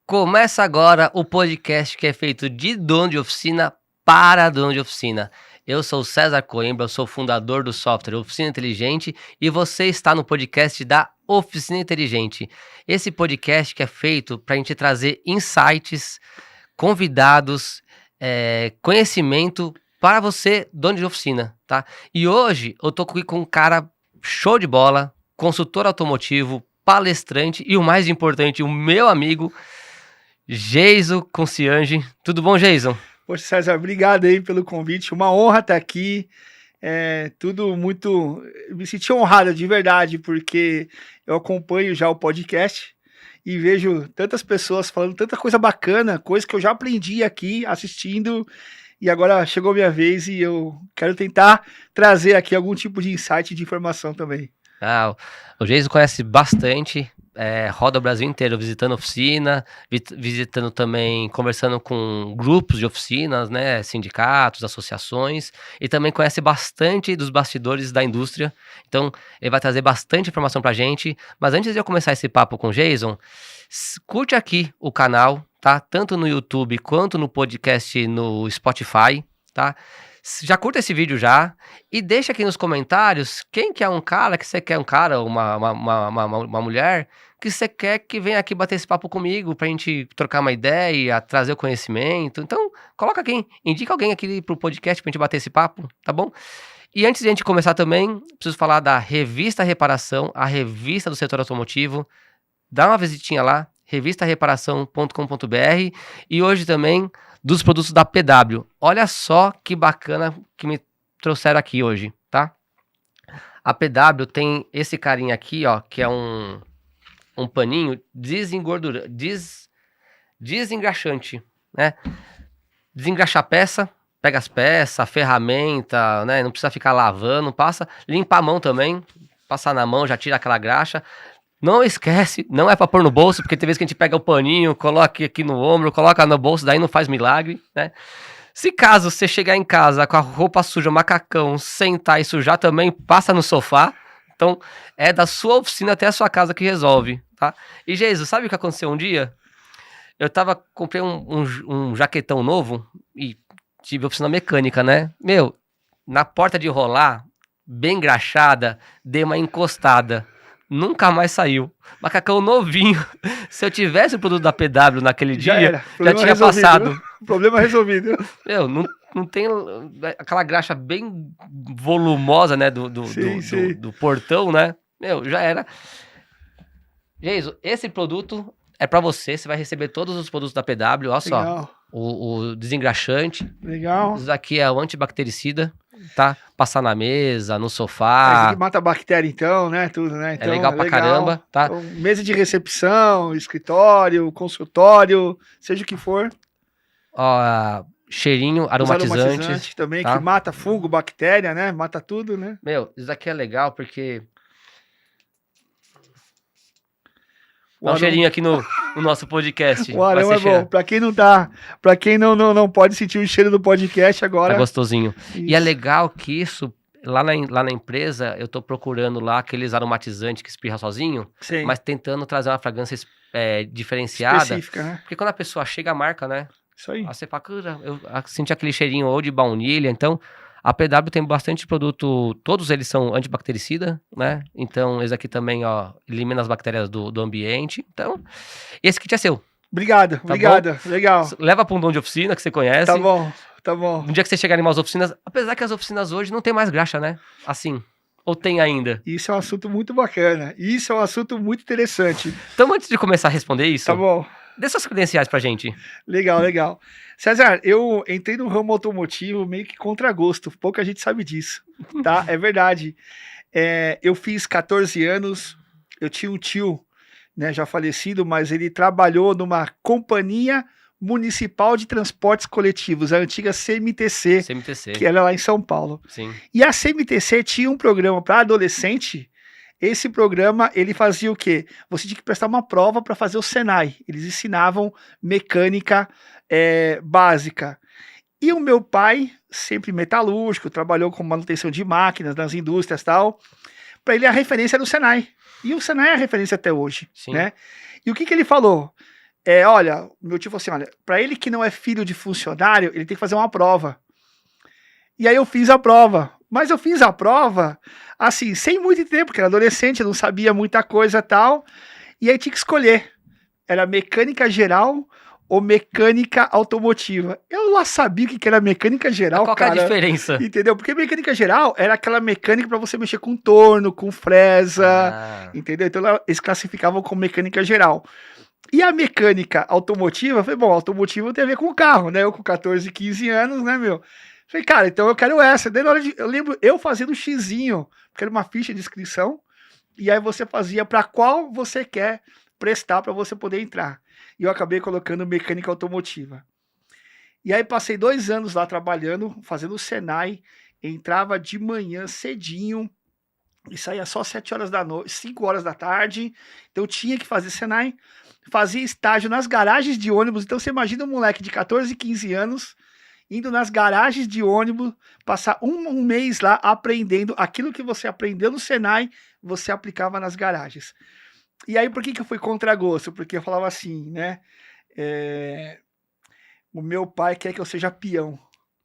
Começa agora o podcast que é feito de dono de oficina para dono de oficina. Eu sou o César Coimbra, eu sou fundador do software Oficina Inteligente e você está no podcast da Oficina Inteligente. Esse podcast que é feito para a gente trazer insights, convidados, conhecimento para você, dono de oficina, tá? E hoje eu tô aqui com um cara show de bola, consultor automotivo, palestrante e o mais importante, o meu amigo Geison Conciange. Tudo bom, Geison? Poxa, César, obrigado aí pelo convite. Uma honra estar aqui. Tudo muito... Me senti honrado de verdade, porque eu acompanho já o podcast e vejo tantas pessoas falando tanta coisa bacana, coisa que eu já aprendi aqui assistindo, e agora chegou a minha vez e eu quero tentar trazer aqui algum tipo de insight de informação também. O Geison conhece bastante, roda o Brasil inteiro visitando oficina, visitando também, conversando com grupos de oficinas, né, sindicatos, associações, e também conhece bastante dos bastidores da indústria. Então ele vai trazer bastante informação pra gente. Mas antes de eu começar esse papo com o Geison, curte aqui o canal, tá? Tanto no YouTube quanto no podcast no Spotify, tá? Já curta esse vídeo já e deixa aqui nos comentários quem que é um cara que você quer, um cara ou uma mulher que você quer que venha aqui bater esse papo comigo pra gente trocar uma ideia, trazer o conhecimento. Então, coloca aqui, indica alguém aqui pro podcast pra gente bater esse papo, tá bom? E antes de a gente começar também, preciso falar da Revista Reparação, a revista do setor automotivo. Dá uma visitinha lá, revistareparação.com.br, e hoje também dos produtos da PW. Olha só que bacana que me trouxeram aqui hoje, tá? A PW tem esse carinha aqui, ó, que é um paninho desengraxante, né? Desengraxa a peça, pega as peças, a ferramenta, né? Não precisa ficar lavando, limpa a mão também, passa na mão, já tira aquela graxa. Não esquece, não é pra pôr no bolso, porque tem vezes que a gente pega o paninho, coloca aqui no ombro, coloca no bolso, daí não faz milagre, né? Se caso você chegar em casa com a roupa suja, macacão, sentar e sujar também, passa no sofá. Então, é da sua oficina até a sua casa que resolve, tá? E, Jesus, sabe o que aconteceu um dia? Comprei um jaquetão novo e tive oficina mecânica, né? Meu, na porta de rolar, bem engraxada, dei uma encostada. Nunca mais saiu. Macacão novinho. Se eu tivesse o produto da PW naquele dia, já tinha passado. Problema resolvido. Meu, não tem aquela graxa bem volumosa, né, do portão, né? Meu, já era. Geison, esse produto é pra você. Você vai receber todos os produtos da PW. Olha só. O desengraxante. Legal. Isso aqui é o antibactericida. Tá? Passar na mesa, no sofá. Esse aqui mata a bactéria então, né? Tudo, né? Então, é legal pra caramba, tá? Então, mesa de recepção, escritório, consultório, seja o que for. Ó, cheirinho aromatizante também, tá? Que mata fungo, bactéria, né? Mata tudo, né? Meu, isso aqui é legal porque... Dá um cheirinho aqui no nosso podcast. O aroma é bom. Pra quem não pode sentir o cheiro do podcast agora. É gostosinho. Isso. E é legal que isso, lá na empresa, eu tô procurando lá aqueles aromatizantes que espirra sozinho, sim, mas tentando trazer uma fragrância diferenciada. Específica, né? Porque quando a pessoa chega, a marca, né? Isso aí. Aí você fala, eu senti aquele cheirinho ou de baunilha, então... A PW tem bastante produto, todos eles são antibactericida, né? Então, esse aqui também, ó, elimina as bactérias do ambiente. Então, esse kit é seu. Obrigado, legal. Leva para um dono de oficina que você conhece. Tá bom. Um dia que você chegar em umas oficinas, apesar que as oficinas hoje não tem mais graxa, né? Assim, ou tem ainda? Isso é um assunto muito bacana, isso é um assunto muito interessante. Então, antes de começar a responder isso... Tá bom. Dê suas credenciais pra gente. Legal. César, eu entrei no ramo automotivo meio que contra gosto. Pouca gente sabe disso, tá? É verdade. Eu fiz 14 anos, eu tinha um tio, né, já falecido, mas ele trabalhou numa companhia municipal de transportes coletivos, a antiga CMTC, que era lá em São Paulo. Sim. E a CMTC tinha um programa para adolescente. Esse programa, ele fazia o quê? Você tinha que prestar uma prova para fazer o Senai. Eles ensinavam mecânica básica. E o meu pai, sempre metalúrgico, trabalhou com manutenção de máquinas nas indústrias e tal. Para ele, a referência era o Senai. E o Senai é a referência até hoje, sim, né? E o que ele falou? olha, meu tio falou assim, olha, para ele que não é filho de funcionário, ele tem que fazer uma prova. E aí eu fiz a prova. Mas eu fiz a prova, assim, sem muito tempo, porque era adolescente, eu não sabia muita coisa e tal. E aí tinha que escolher. Era mecânica geral ou mecânica automotiva. Eu lá sabia o que era mecânica Mas geral, qual que é a cara. diferença? Entendeu? Porque mecânica geral era aquela mecânica para você mexer com torno, com fresa, Ah, entendeu? Então eles classificavam como mecânica geral. E a mecânica automotiva, eu falei, bom, automotiva tem a ver com o carro, né? Eu com 14, 15 anos, né, meu? Falei, cara, então eu quero essa. Daí na hora de, eu lembro eu fazendo o xizinho, porque era uma ficha de inscrição, e aí você fazia para qual você quer prestar para você poder entrar. E eu acabei colocando mecânica automotiva. E aí passei 2 anos lá trabalhando, fazendo o Senai, entrava de manhã cedinho e saía só 7 horas da noite, 5 horas da tarde. Então eu tinha que fazer Senai, fazia estágio nas garagens de ônibus. Então você imagina um moleque de 14, 15 anos indo nas garagens de ônibus, passar um mês lá aprendendo aquilo que você aprendeu no Senai, você aplicava nas garagens. E aí por que eu fui contra gosto? Porque eu falava assim, né? É, o meu pai quer que eu seja peão.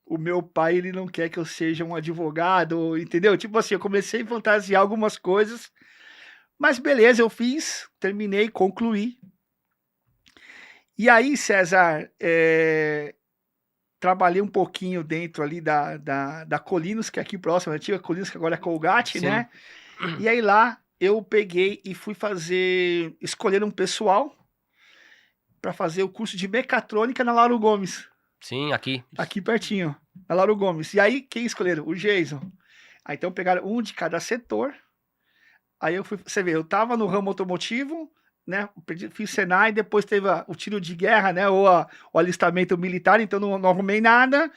O meu pai, ele não quer que eu seja um advogado, entendeu? Tipo assim, eu comecei a fantasiar algumas coisas, mas beleza, eu fiz, terminei, concluí. E aí, César, trabalhei um pouquinho dentro ali da Colinos, que é aqui próximo, a antiga Colinos, que agora é Colgate, sim. né? E aí lá eu peguei e fui escolher um pessoal para fazer o curso de mecatrônica na Lauro Gomes, Sim, aqui. aqui pertinho, na Lauro Gomes. E aí, quem escolheram? O Jason. Aí então pegaram um de cada setor. Aí eu fui, você vê, eu tava no ramo automotivo, né? Fiz Senai, depois teve o tiro de guerra, né? Ou o alistamento militar, então não arrumei nada.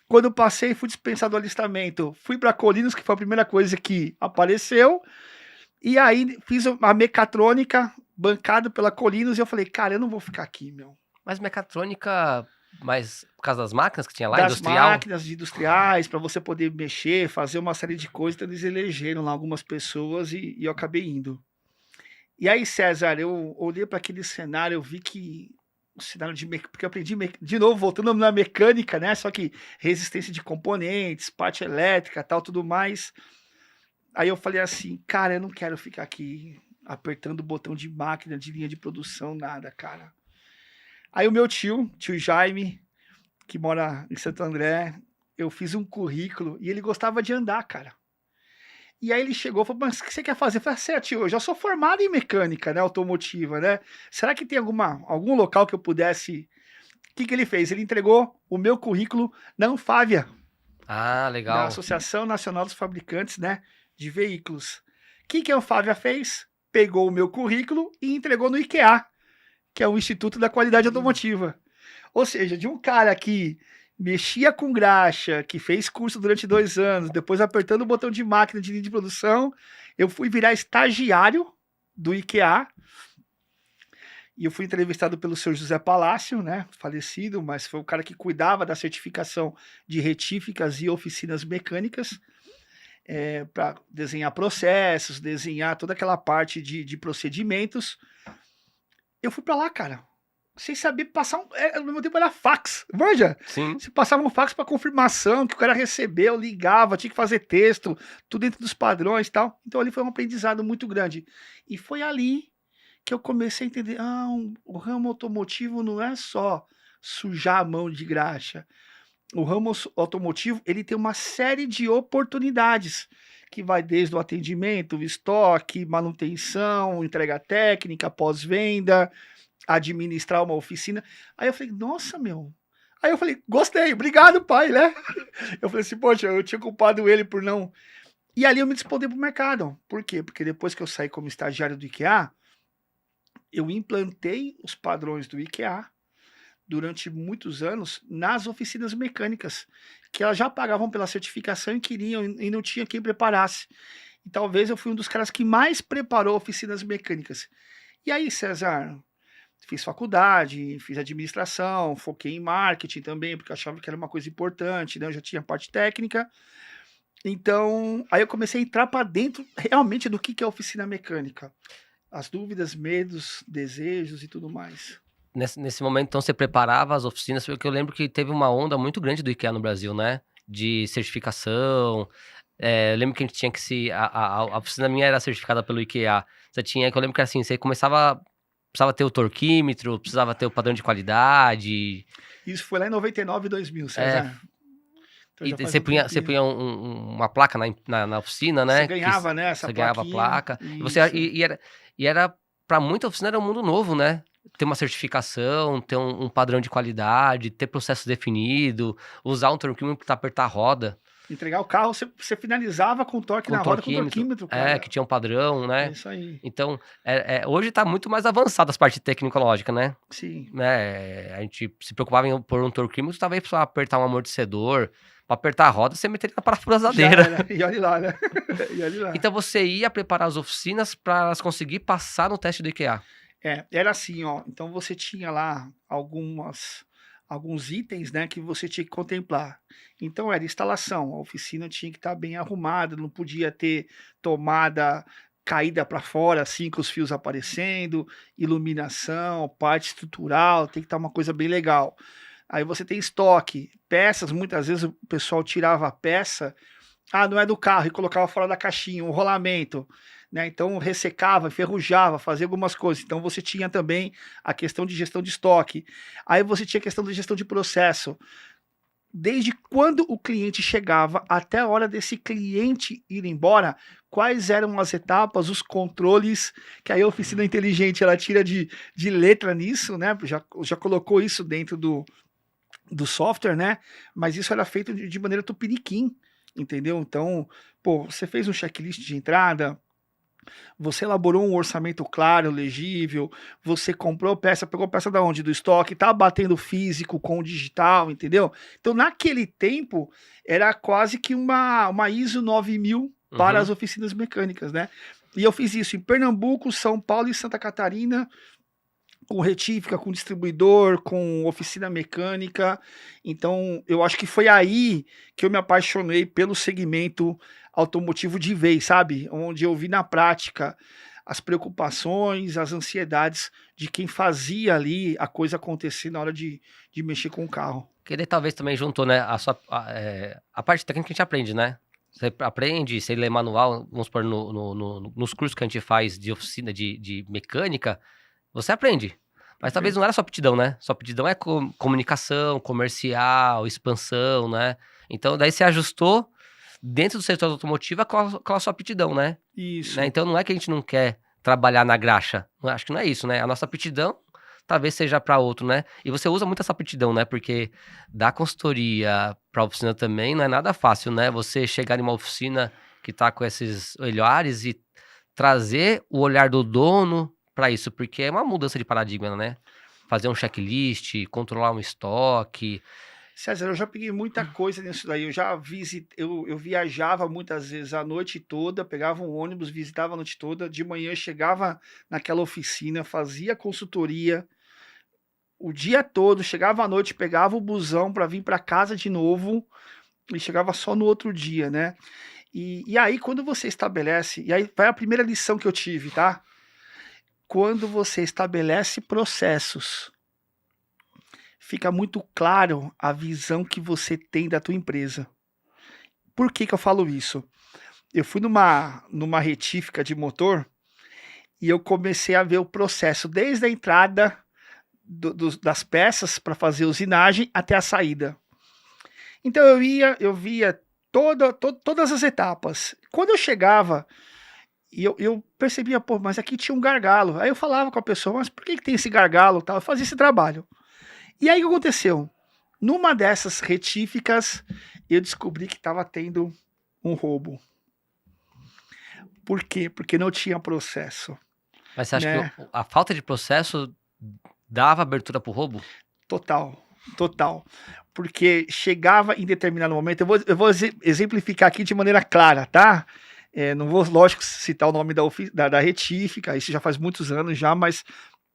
Quando eu passei, fui dispensado do alistamento. Fui para Colinos, que foi a primeira coisa que apareceu. E aí fiz a mecatrônica, bancado pela Colinos, e eu falei, cara, eu não vou ficar aqui, meu. Mas mecatrônica, mas por causa das máquinas que tinha lá, Das industrial? máquinas industriais, para você poder mexer, fazer uma série de coisas, então eles elegeram lá algumas pessoas e eu acabei indo. E aí, César, eu olhei para aquele cenário, eu vi que o cenário de mecânica, porque eu aprendi, de novo, voltando na mecânica, né? Só que resistência de componentes, parte elétrica, tal, tudo mais. Aí eu falei assim, cara, eu não quero ficar aqui apertando o botão de máquina, de linha de produção, nada, cara. Aí o meu tio Jaime, que mora em Santo André, eu fiz um currículo e ele gostava de andar, cara. E aí ele chegou e falou, mas o que você quer fazer? Eu falei, assim, tio, eu já sou formado em mecânica, né, automotiva, né? Será que tem algum local que eu pudesse... O que ele fez? Ele entregou o meu currículo na Anfávia, Ah, da legal. Associação Nacional dos Fabricantes, né, de Veículos. O que a Anfávia fez? Pegou o meu currículo e entregou no IQA, que é o Instituto da Qualidade Automotiva. Ou seja, de um cara que mexia com graxa, que fez curso durante 2 anos, depois apertando o botão de máquina de linha de produção, eu fui virar estagiário do IKEA, e eu fui entrevistado pelo seu José Palácio, né, falecido, mas foi o cara que cuidava da certificação de retíficas e oficinas mecânicas, para desenhar processos, desenhar toda aquela parte de procedimentos. Eu fui para lá, cara, sem saber passar no meu tempo era fax, manja? Sim. Você passava um fax para confirmação que o cara recebeu, ligava, tinha que fazer texto, tudo dentro dos padrões e tal. Então ali foi um aprendizado muito grande. E foi ali que eu comecei a entender, o ramo automotivo não é só sujar a mão de graxa. O ramo automotivo, ele tem uma série de oportunidades, que vai desde o atendimento, o estoque, manutenção, entrega técnica, pós-venda, administrar uma oficina. Aí eu falei, nossa, meu. Aí eu falei, gostei, obrigado, pai, né? Eu falei assim, poxa, eu tinha culpado ele por não. E ali eu me dispondi pro mercado. Por quê? Porque depois que eu saí como estagiário do IKEA, eu implantei os padrões do IKEA durante muitos anos nas oficinas mecânicas, que elas já pagavam pela certificação e queriam, e não tinha quem preparasse. E talvez eu fui um dos caras que mais preparou oficinas mecânicas. E aí, César, fiz faculdade, fiz administração, foquei em marketing também, porque eu achava que era uma coisa importante, né? Eu já tinha parte técnica. Então, aí eu comecei a entrar para dentro realmente do que é oficina mecânica. As dúvidas, medos, desejos e tudo mais. nesse momento, então, você preparava as oficinas, porque eu lembro que teve uma onda muito grande do IKEA no Brasil, né? De certificação. Eu lembro que a gente tinha que se. A oficina minha era certificada pelo IKEA. Você tinha, que eu lembro que assim, você começava. Precisava ter o torquímetro, precisava ter o padrão de qualidade. Isso foi lá em 99, 2000, É, César. Então e já faz você um punha tempinho. uma placa na oficina, Você né? Que ganhava, né, essa você ganhava a plaquinha. placa. Isso. E era para muita oficina era um mundo novo, né? Ter uma certificação, ter um padrão de qualidade, ter processo definido, usar um torquímetro para apertar a roda, Entregar o carro, você finalizava com torque com na roda com torquímetro, torquímetro, cara. que tinha um padrão, É né? isso aí. Então, hoje tá muito mais avançado as partes tecnológicas, né? Sim. A gente se preocupava em pôr um torquímetro, talvez precisava apertar um amortecedor. Pra apertar a roda, você meteria na Já parafusadeira. era. E olha lá, né? E olha lá. Então você ia preparar as oficinas para elas conseguir passar no teste do IKEA. Era assim, ó. Então você tinha lá alguns itens, né, que você tinha que contemplar. Então era instalação, a oficina tinha que estar bem arrumada, não podia ter tomada caída para fora, assim, com os fios aparecendo, iluminação, parte estrutural, tem que estar uma coisa bem legal. Aí você tem estoque, peças, muitas vezes o pessoal tirava a peça, não é do carro, e colocava fora da caixinha, um rolamento, né? Então ressecava, enferrujava, fazia algumas coisas. Então você tinha também a questão de gestão de estoque. Aí você tinha a questão de gestão de processo. Desde quando o cliente chegava até a hora desse cliente ir embora, quais eram as etapas, os controles, que aí a oficina inteligente ela tira de letra nisso, né? Já colocou isso dentro do software, né? Mas isso era feito de maneira tupiniquim, entendeu? Então, pô, você fez um checklist de entrada, você elaborou um orçamento claro, legível, você comprou peça, pegou peça da onde? Do estoque, tá batendo físico com o digital, entendeu? Então, naquele tempo, era quase que uma ISO 9000 para as oficinas mecânicas, né? E eu fiz isso em Pernambuco, São Paulo e Santa Catarina, com retífica, com distribuidor, com oficina mecânica. Então, eu acho que foi aí que eu me apaixonei pelo segmento automotivo de vez, sabe? Onde eu vi na prática as preocupações, as ansiedades de quem fazia ali a coisa acontecer na hora de mexer com o carro. Que daí talvez também juntou, né, a parte técnica que a gente aprende, né? Você aprende, você lê manual, vamos supor, nos cursos que a gente faz de oficina de mecânica, você aprende. Mas talvez não era só aptidão, né? Sua aptidão é comunicação, comercial, expansão, né? Então daí você ajustou dentro do setor automotivo com a sua aptidão, né? Isso. Então não é que a gente não quer trabalhar na graxa. Acho que não é isso, né? A nossa aptidão talvez seja para outro, né? E você usa muito essa aptidão, né? Porque dar consultoria para oficina também não é nada fácil, né? Você chegar em uma oficina que tá com esses olhares e trazer o olhar do dono para isso, porque é uma mudança de paradigma, né? Fazer um checklist, controlar um estoque. César, eu já peguei muita coisa nisso daí. Eu já eu viajava muitas vezes a noite toda, pegava um ônibus, visitava a noite toda. De manhã chegava naquela oficina, fazia consultoria o dia todo, chegava à noite, pegava o busão para vir para casa de novo e chegava só no outro dia, né? E aí, quando você estabelece, e aí vai a primeira lição que eu tive, tá? Quando você estabelece processos, fica muito claro a visão que você tem da tua empresa. Por que que eu falo isso? Eu fui numa retífica de motor e eu comecei a ver o processo desde a entrada das peças para fazer usinagem até a saída. Então eu via todas as etapas. Quando eu chegava e eu percebia, pô, mas aqui tinha um gargalo. Aí eu falava com a pessoa, mas por que tem esse gargalo? Eu fazia esse trabalho. E aí o que aconteceu? Numa dessas retíficas, eu descobri que estava tendo um roubo. Por quê? Porque não tinha processo. Mas você acha Né? que a falta de processo dava abertura para o roubo? Total. Porque chegava em determinado momento, eu vou exemplificar aqui de maneira clara, tá? Não vou, lógico, citar o nome da retífica, isso já faz muitos anos já, mas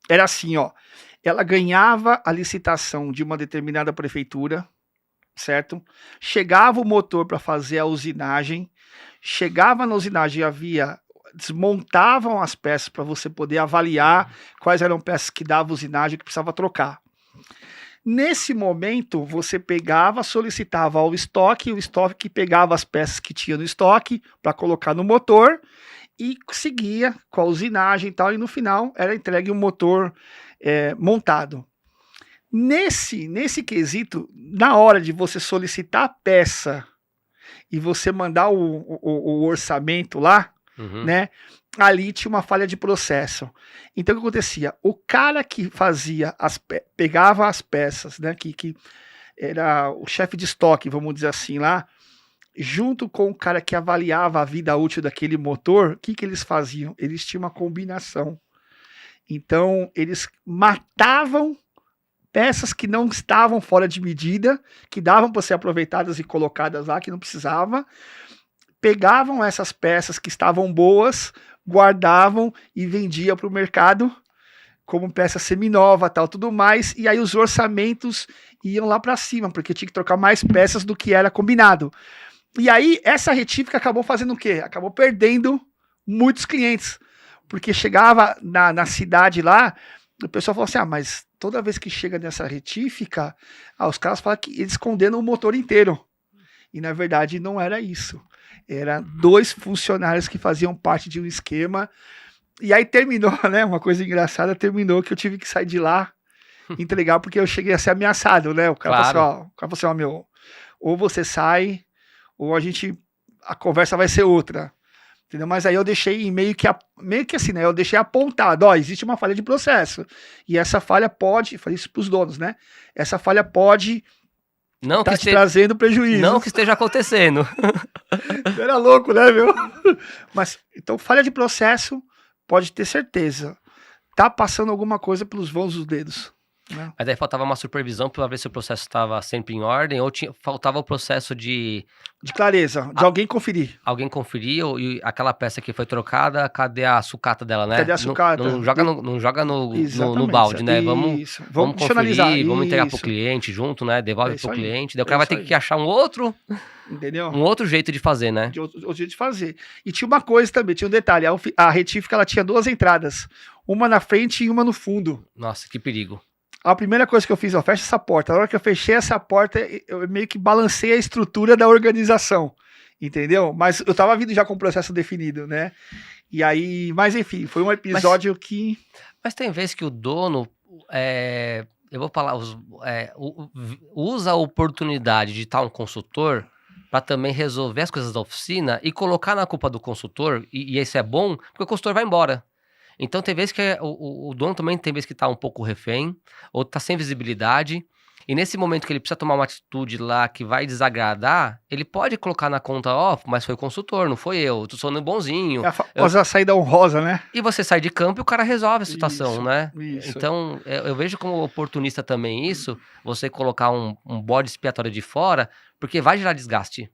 era assim, ó. Ela ganhava a licitação de uma determinada prefeitura, certo? Chegava o motor para fazer a usinagem, chegava na usinagem, havia desmontavam as peças para você poder avaliar quais eram peças que davam usinagem que precisava trocar. Nesse momento, você pegava, solicitava ao estoque, o estoque pegava as peças que tinha no estoque para colocar no motor e seguia com a usinagem e tal, e no final era entregue um motor montado. Nesse quesito, na hora de você solicitar a peça e você mandar o orçamento lá, né? Ali tinha uma falha de processo. Então o que acontecia? O cara que fazia pegava as peças, né? Que era o chefe de estoque, vamos dizer assim, lá, junto com o cara que avaliava a vida útil daquele motor, o que eles faziam? Eles tinham uma combinação. Então, eles matavam peças que não estavam fora de medida, que davam para ser aproveitadas e colocadas lá, que não precisava, pegavam essas peças que estavam boas, guardavam e vendiam para o mercado como peça seminova, tal, tudo mais, e aí os orçamentos iam lá para cima, porque tinha que trocar mais peças do que era combinado. E aí, essa retífica acabou fazendo o quê? Acabou perdendo muitos clientes, porque chegava na cidade lá, o pessoal falou assim, mas toda vez que chega nessa retífica, os caras falam que eles condenam o motor inteiro. E na verdade não era isso. Era 2 funcionários que faziam parte de um esquema. E aí terminou, né? Uma coisa engraçada, terminou que eu tive que sair de lá, entregar, porque eu cheguei a ser ameaçado, né? O cara falou assim, meu, ou você sai, ou a conversa vai ser outra. Entendeu? Mas aí eu deixei meio que assim, né? Eu deixei apontado, existe uma falha de processo. E essa falha pode, falei isso pros donos, né? Essa falha pode te trazendo prejuízo. Não que esteja acontecendo. Era louco, né, meu? Mas, então, falha de processo, pode ter certeza. Tá passando alguma coisa pelos vãos dos dedos. Né? Mas aí faltava uma supervisão para ver se o processo estava sempre em ordem, ou faltava o processo de clareza, de alguém conferir. Alguém conferir, e aquela peça que foi trocada, cadê a sucata dela, né? Cadê a sucata? Não joga no balde, né? Vamos conferir, vamos entregar pro cliente junto, né? Devolve pro cliente, daí o cara vai ter que achar um outro... Entendeu? Um outro jeito de fazer, né? Outro jeito de fazer. E tinha uma coisa também, tinha um detalhe, a retífica ela tinha 2 entradas, uma na frente e uma no fundo. Nossa, que perigo. A primeira coisa que eu fiz, fecha essa porta. Na hora que eu fechei essa porta, eu meio que balancei a estrutura da organização, entendeu? Mas eu tava vindo já com o processo definido, né? E aí, mas enfim, foi um episódio que... Mas tem vezes que o dono, eu vou falar, usa a oportunidade de estar um consultor para também resolver as coisas da oficina e colocar na culpa do consultor, e isso é bom, porque o consultor vai embora. Então tem vezes que o dono também tem vezes que tá um pouco refém, ou tá sem visibilidade, e nesse momento que ele precisa tomar uma atitude lá que vai desagradar, ele pode colocar na conta, mas foi o consultor, não foi eu tô sendo bonzinho. É a famosa saída honrosa, né? E você sai de campo e o cara resolve a situação, né? Isso. Então, eu vejo como oportunista também isso, você colocar um bode expiatório de fora, porque vai gerar desgaste.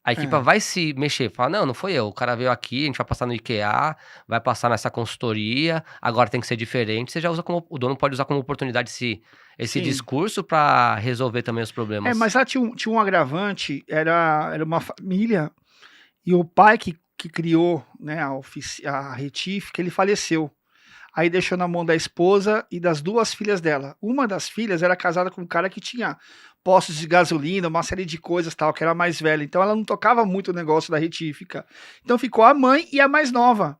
A equipe vai se mexer, fala, não foi eu, o cara veio aqui, a gente vai passar no IKEA, vai passar nessa consultoria, agora tem que ser diferente. Você já usa o dono pode usar como oportunidade esse discurso para resolver também os problemas. Mas lá tinha um agravante, era uma família, e o pai que criou, né, a retífica, ele faleceu. Aí deixou na mão da esposa e das 2 filhas dela. Uma das filhas era casada com um cara que tinha postos de gasolina, uma série de coisas tal, que era mais velha. Então ela não tocava muito o negócio da retífica. Então ficou a mãe e a mais nova.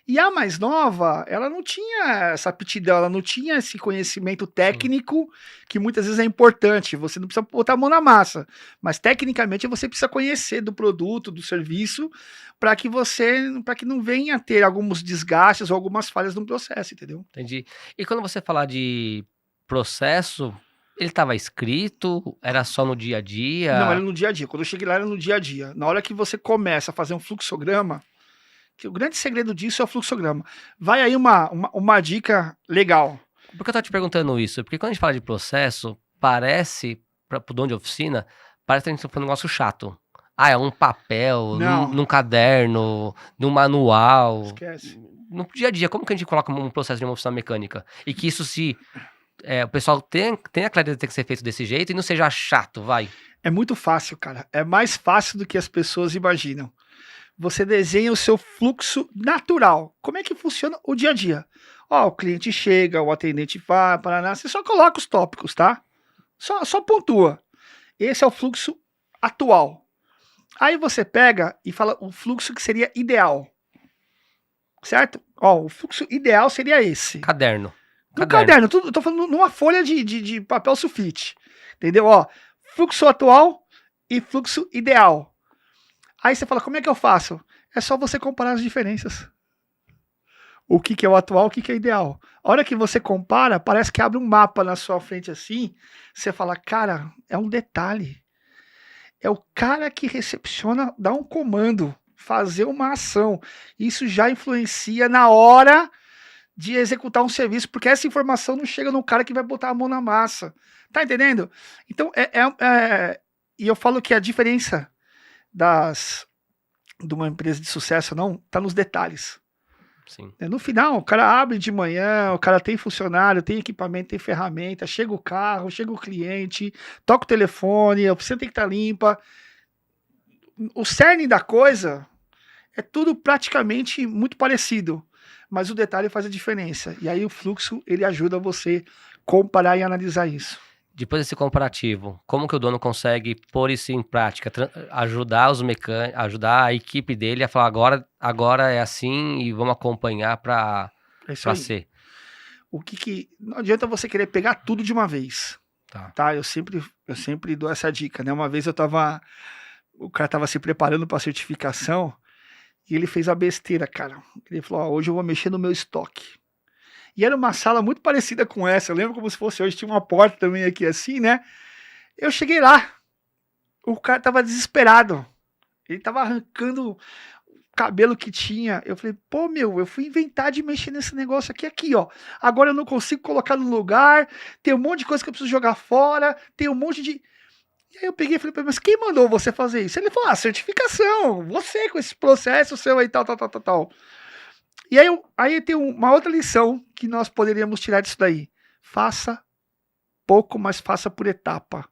E a mais nova, ela não tinha essa aptidão, ela não tinha esse conhecimento técnico que muitas vezes é importante. Você não precisa botar a mão na massa, mas tecnicamente você precisa conhecer do produto, do serviço, para que não venha a ter alguns desgastes ou algumas falhas no processo, entendeu? Entendi. E quando você falar de processo, ele estava escrito? Era só no dia a dia? Não, era no dia a dia. Quando eu cheguei lá, era no dia a dia. Na hora que você começa a fazer um fluxograma, que o grande segredo disso é o fluxograma. Vai aí uma dica legal. Por que eu tô te perguntando isso? Porque quando a gente fala de processo, parece, pro dono de oficina, parece que a gente tá falando um negócio chato. É um papel, num caderno, num manual. Esquece. No dia a dia, como que a gente coloca um processo de uma oficina mecânica? E que isso o pessoal tenha a clareza de ter que ser feito desse jeito e não seja chato, vai. É muito fácil, cara. É mais fácil do que as pessoas imaginam. você desenha o seu fluxo natural. Como é que funciona o dia a dia? Ó, o cliente chega, o atendente vai, paraná, você só coloca os tópicos, tá? Só pontua. Esse é o fluxo atual. Aí você pega e fala o fluxo que seria ideal. Certo? Ó, o fluxo ideal seria esse. Caderno. No caderno, eu tô falando numa folha de papel sulfite. Entendeu? Ó, fluxo atual e fluxo ideal. Aí você fala, como é que eu faço? É só você comparar as diferenças. O que é o atual, o que é ideal. A hora que você compara, parece que abre um mapa na sua frente assim. Você fala, cara, é um detalhe. É o cara que recepciona, dá um comando, fazer uma ação. Isso já influencia na hora de executar um serviço, porque essa informação não chega no cara que vai botar a mão na massa. Tá entendendo? Então, e eu falo que a diferença de uma empresa de sucesso não tá nos detalhes. Sim. No final, o cara abre de manhã, o cara tem funcionário, tem equipamento, tem ferramenta, chega o carro, chega o cliente, toca o telefone, a oficina tem que estar limpa. O cerne da coisa é tudo praticamente muito parecido, mas o detalhe faz a diferença. E aí o fluxo, ele ajuda você comparar e analisar isso. Depois desse comparativo, como que o dono consegue pôr isso em prática? Ajudar os mecânicos, ajudar a equipe dele a falar agora é assim e vamos acompanhar para ser. Não adianta você querer pegar tudo de uma vez. Tá? Eu sempre dou essa dica, né? Uma vez o cara tava se preparando para a certificação e ele fez a besteira, cara. Ele falou, ó, hoje eu vou mexer no meu estoque. E era uma sala muito parecida com essa. Eu lembro como se fosse hoje. Tinha uma porta também aqui assim, né? Eu cheguei lá. O cara tava desesperado. Ele tava arrancando o cabelo que tinha. Eu falei, pô, eu fui inventar de mexer nesse negócio aqui, ó. Agora eu não consigo colocar no lugar. Tem um monte de coisa que eu preciso jogar fora. Tem um monte de... E aí eu peguei e falei, mas quem mandou você fazer isso? Ele falou, certificação. Você com esse processo seu aí, tal. E aí tem uma outra lição que nós poderíamos tirar disso daí. Faça pouco, mas faça por etapa.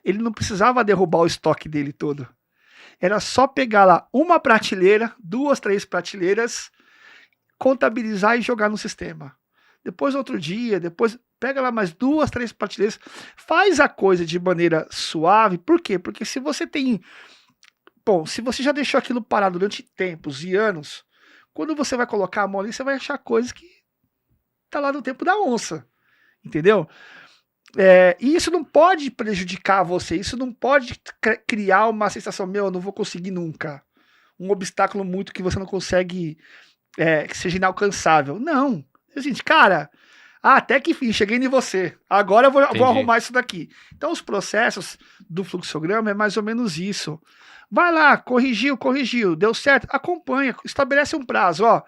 Ele não precisava derrubar o estoque dele todo. Era só pegar lá uma prateleira, 2, 3 prateleiras, contabilizar e jogar no sistema. Depois outro dia, depois pega lá mais 2, 3 prateleiras, faz a coisa de maneira suave. Por quê? Porque se você já deixou aquilo parado durante tempos e anos, quando você vai colocar a mão ali, você vai achar coisas que tá lá no tempo da onça, entendeu? E isso não pode prejudicar você, isso não pode criar uma sensação, eu não vou conseguir nunca. Um obstáculo muito que você não consegue, que seja inalcançável. Não. Gente, cara, até que enfim, cheguei em você. Agora eu vou arrumar isso daqui. Então os processos do fluxograma é mais ou menos isso. Vai lá, corrigiu, deu certo, acompanha, estabelece um prazo, ó.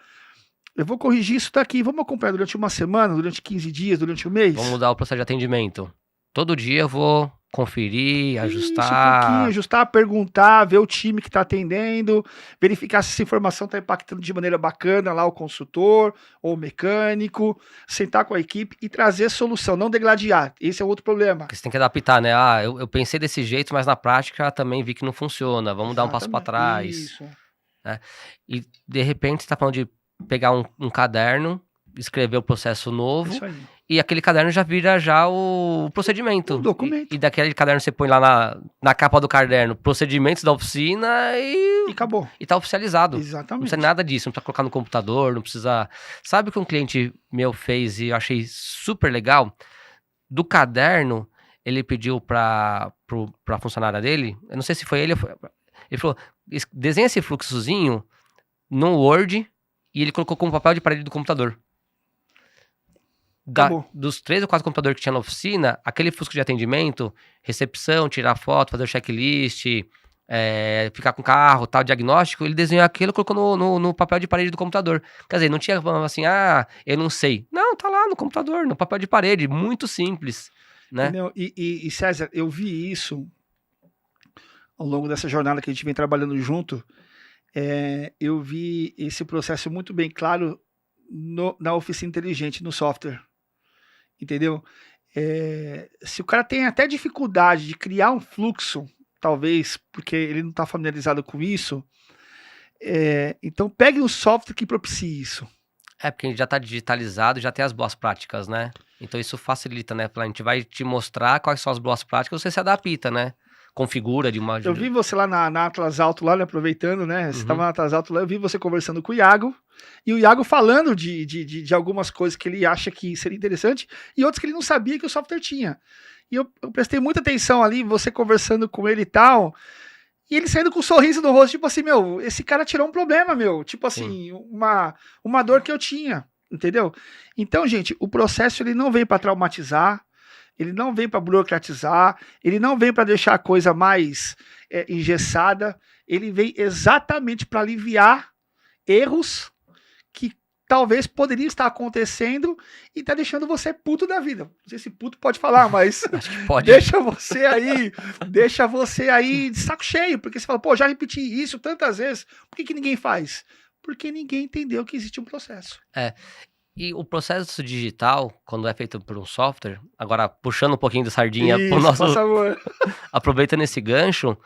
Eu vou corrigir isso daqui, vamos acompanhar durante uma semana, durante 15 dias, durante um mês? Vamos mudar o processo de atendimento. Todo dia eu vou conferir, ajustar. Isso, um pouquinho, ajustar, perguntar, ver o time que está atendendo, verificar se essa informação está impactando de maneira bacana lá o consultor ou o mecânico, sentar com a equipe e trazer solução, não degladiar. Esse é outro problema. Porque você tem que adaptar, né? Eu pensei desse jeito, mas na prática também vi que não funciona. Vamos dar um passo para trás. Isso. Né? E de repente você está falando de pegar um caderno, escrever o processo novo. Isso aí. E aquele caderno já vira o procedimento. O documento. E daquele caderno você põe lá na capa do caderno procedimentos da oficina E acabou. E tá oficializado. Exatamente. Não precisa nada disso, não precisa colocar no computador, não precisa... Sabe o que um cliente meu fez e eu achei super legal? Do caderno, ele pediu pra funcionária dele, eu não sei se foi ele, ele falou, desenha esse fluxozinho no Word e ele colocou como papel de parede do computador. Dos 3 ou 4 computadores que tinha na oficina, aquele fluxo de atendimento, recepção, tirar foto, fazer o checklist, ficar com o carro, tal, diagnóstico, ele desenhou aquilo e colocou no papel de parede do computador. Quer dizer, não tinha assim, eu não sei. Não, tá lá no computador, no papel de parede, muito simples, né? Entendeu? E César, eu vi isso ao longo dessa jornada que a gente vem trabalhando junto, eu vi esse processo muito bem claro na oficina inteligente, no software. Entendeu? Se o cara tem até dificuldade de criar um fluxo, talvez porque ele não está familiarizado com isso, Então pegue um software que propicie isso. Porque a gente já está digitalizado, já tem as boas práticas, né? Então isso facilita, né? A gente vai te mostrar quais são as boas práticas, você se adapta, né? Configura de uma... Eu vi você lá na Atlas Alto, lá, né, aproveitando, né? Você estava na Atlas Alto lá, eu vi você conversando com o Iago, e o Iago falando de algumas coisas que ele acha que seria interessante, e outras que ele não sabia que o software tinha. E eu prestei muita atenção ali, você conversando com ele e tal, e ele saindo com um sorriso no rosto, tipo assim, meu, esse cara tirou um problema, meu. Tipo assim, uma dor que eu tinha, entendeu? Então, gente, o processo ele não vem para traumatizar, ele não vem para burocratizar, ele não vem para deixar a coisa mais engessada, ele vem exatamente para aliviar erros que talvez poderiam estar acontecendo e tá deixando você puto da vida. Não sei se puto pode falar, mas Acho que pode. deixa você aí de saco cheio, porque você fala, pô, já repeti isso tantas vezes, por que ninguém faz? Porque ninguém entendeu que existe um processo. E o processo digital, quando é feito por um software, agora puxando um pouquinho da sardinha pro Isso, nosso... por favor. Aproveitando esse gancho,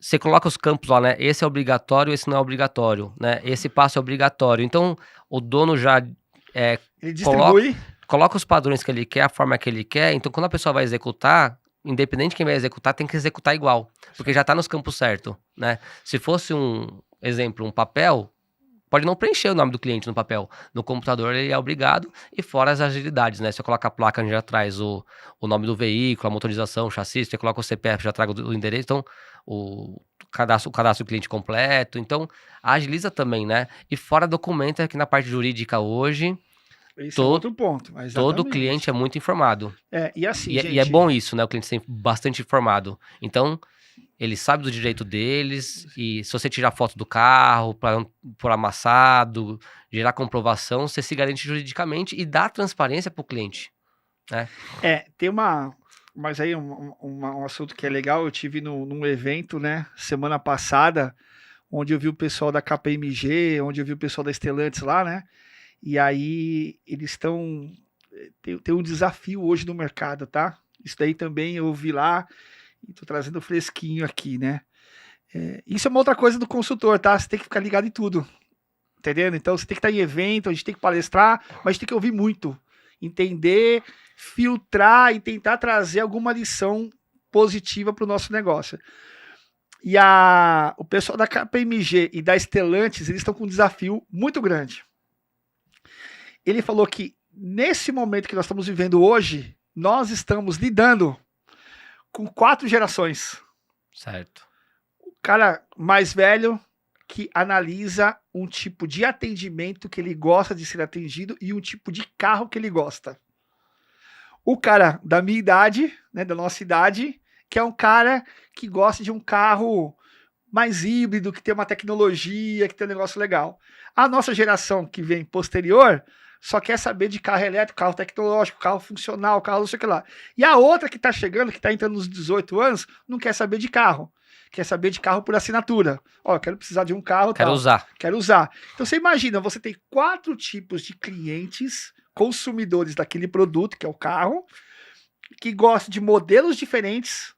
você coloca os campos lá, né? Esse é obrigatório, esse não é obrigatório, né? Esse passo é obrigatório. Então, o dono já Ele distribui. coloca os padrões que ele quer, a forma que ele quer. Então, quando a pessoa vai executar, independente de quem vai executar, tem que executar igual, porque já está nos campos certos, né? Se fosse um exemplo, um papel, pode não preencher o nome do cliente no papel. No computador ele é obrigado, e fora as agilidades, né? Você coloca a placa, a gente já traz o nome do veículo, a motorização, o chassi, você coloca o CPF, já traga o endereço, então o cadastro do cliente completo. Então, agiliza também, né? E fora documento, aqui na parte jurídica hoje, Esse é outro ponto. todo cliente é muito informado. E assim, E, gente... e é bom isso, né? O cliente ser bastante informado. Então, ele sabe do direito deles, e se você tirar foto do carro, por amassado, gerar comprovação, você se garante juridicamente e dá transparência para o cliente, né? Tem mas aí um assunto que é legal, eu tive num evento, né, semana passada, onde eu vi o pessoal da KPMG, onde eu vi o pessoal da Stellantis lá, né, e aí eles estão... Tem um desafio hoje no mercado, tá? Isso daí também eu vi lá, e tô trazendo fresquinho aqui, né? Isso é uma outra coisa do consultor, tá? Você tem que ficar ligado em tudo, entendendo? Então você tem que estar em evento, a gente tem que palestrar, mas a gente tem que ouvir muito, entender, filtrar e tentar trazer alguma lição positiva para o nosso negócio. E o pessoal da KPMG e da Stellantis, eles estão com um desafio muito grande. Ele falou que nesse momento que nós estamos vivendo hoje, nós estamos lidando com 4 gerações. Certo. O cara mais velho que analisa um tipo de atendimento que ele gosta de ser atendido e um tipo de carro que ele gosta. O cara da minha idade, né, da nossa idade, que é um cara que gosta de um carro mais híbrido, que tem uma tecnologia, que tem um negócio legal. A nossa geração que vem posterior só quer saber de carro elétrico, carro tecnológico, carro funcional, carro não sei o que lá. E a outra que está chegando, que está entrando nos 18 anos, não quer saber de carro. Quer saber de carro por assinatura. Ó, quero precisar de um carro, Quero usar. Quero usar. Então você imagina, você tem 4 tipos de clientes, consumidores daquele produto, que é o carro, que gostam de modelos diferentes,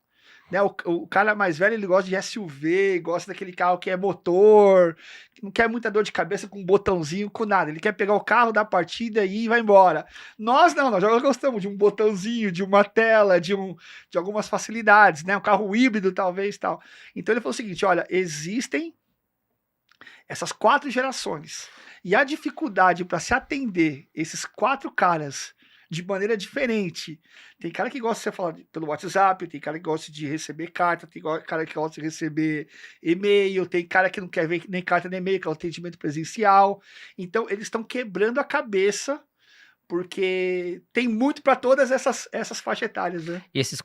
né? O cara mais velho, ele gosta de SUV, gosta daquele carro que é motor, que não quer muita dor de cabeça com um botãozinho, com nada. Ele quer pegar o carro, dar a partida e vai embora. Nós não, nós já gostamos de um botãozinho, de uma tela, de algumas facilidades, né? Um carro híbrido, talvez, tal. Então ele falou o seguinte, olha, existem essas 4 gerações. E a dificuldade para se atender esses 4 caras de maneira diferente. Tem cara que gosta de você falar pelo WhatsApp, tem cara que gosta de receber carta, tem cara que gosta de receber e-mail, tem cara que não quer ver nem carta nem e-mail, que é o atendimento presencial. Então, eles estão quebrando a cabeça, porque tem muito para todas essas faixas etárias, né? E esses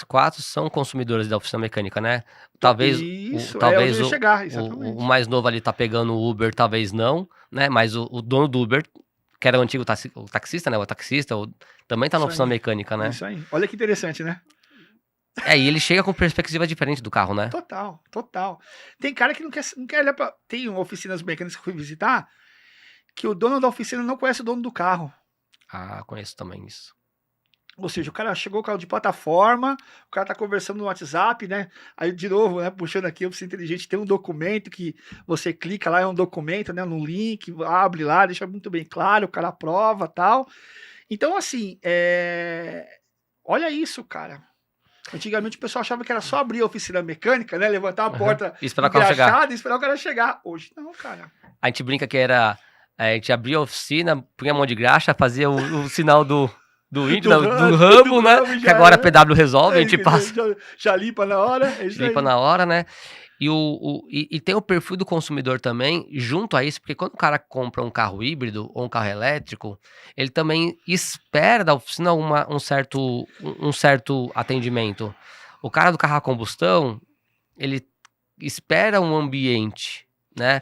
quatro são consumidores da oficina mecânica, né? Talvez, Isso, talvez onde eu ia chegar, exatamente. o mais novo ali tá pegando o Uber, talvez não, né? Mas o dono do Uber, que era o antigo taxista, né? O taxista também tá na oficina mecânica, né? Isso aí. Olha que interessante, né? E ele chega com perspectiva diferente do carro, né? Total. Tem cara que não quer olhar pra... Tem oficinas mecânicas que eu fui visitar, que o dono da oficina não conhece o dono do carro. Ah, conheço também isso. Ou seja, o cara chegou com o carro de plataforma, o cara tá conversando no WhatsApp, né? Aí, de novo, né, puxando aqui, o Oficina Inteligente tem um documento que você clica lá, é um documento, né? No link, abre lá, deixa muito bem claro, o cara aprova tal. Então, assim, olha isso, cara. Antigamente o pessoal achava que era só abrir a oficina mecânica, né? Levantar a Aham. porta E esperar o carro chegar. engraxada e esperar o cara chegar. Hoje não, cara. A gente brinca que era. A gente abria a oficina, punha a mão de graxa, fazia o sinal do índio, do ramo, né? ramo Que já agora a era. PW resolve, a É gente isso, passa, já limpa na hora, é isso limpa aí. na hora, né? E tem o perfil do consumidor também, junto a isso, porque quando o cara compra um carro híbrido ou um carro elétrico, ele também espera da oficina um certo atendimento. O cara do carro a combustão, ele espera um ambiente, né?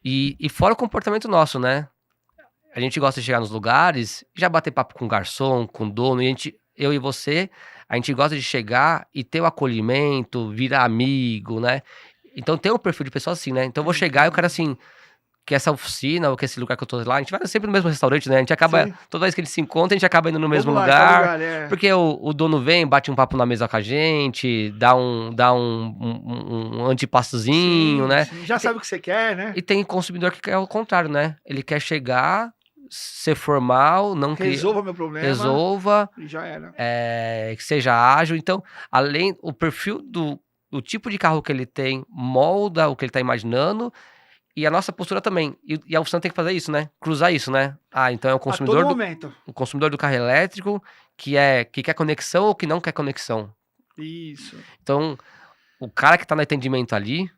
E fora o comportamento nosso, né? A gente gosta de chegar nos lugares, já bater papo com o garçom, com o dono, e eu e você, a gente gosta de chegar e ter o acolhimento, virar amigo, né? Então tem um perfil de pessoa assim, né? Então eu vou chegar e o cara assim, que essa oficina ou que esse lugar que eu tô lá, a gente vai sempre no mesmo restaurante, né? A gente acaba, Sim. toda vez que ele se encontra, a gente acaba indo no mesmo Vamos lá, em tal lugar, lugar, é. porque o dono vem, bate um papo na mesa com a gente, dá um antipassozinho, Sim, né? sim. Já sabe o que você quer, né? E tem consumidor que quer o contrário, né? Ele quer chegar, ser formal, não que Resolva meu problema resolva, e já era. que seja ágil. Então, além o perfil do tipo de carro que ele tem molda o que ele está imaginando e a nossa postura também. E a oficina tem que fazer isso, né? Cruzar isso, né? Ah, então é A todo momento. o consumidor do carro elétrico que quer conexão ou que não quer conexão. Isso. Então, o cara que está no atendimento ali,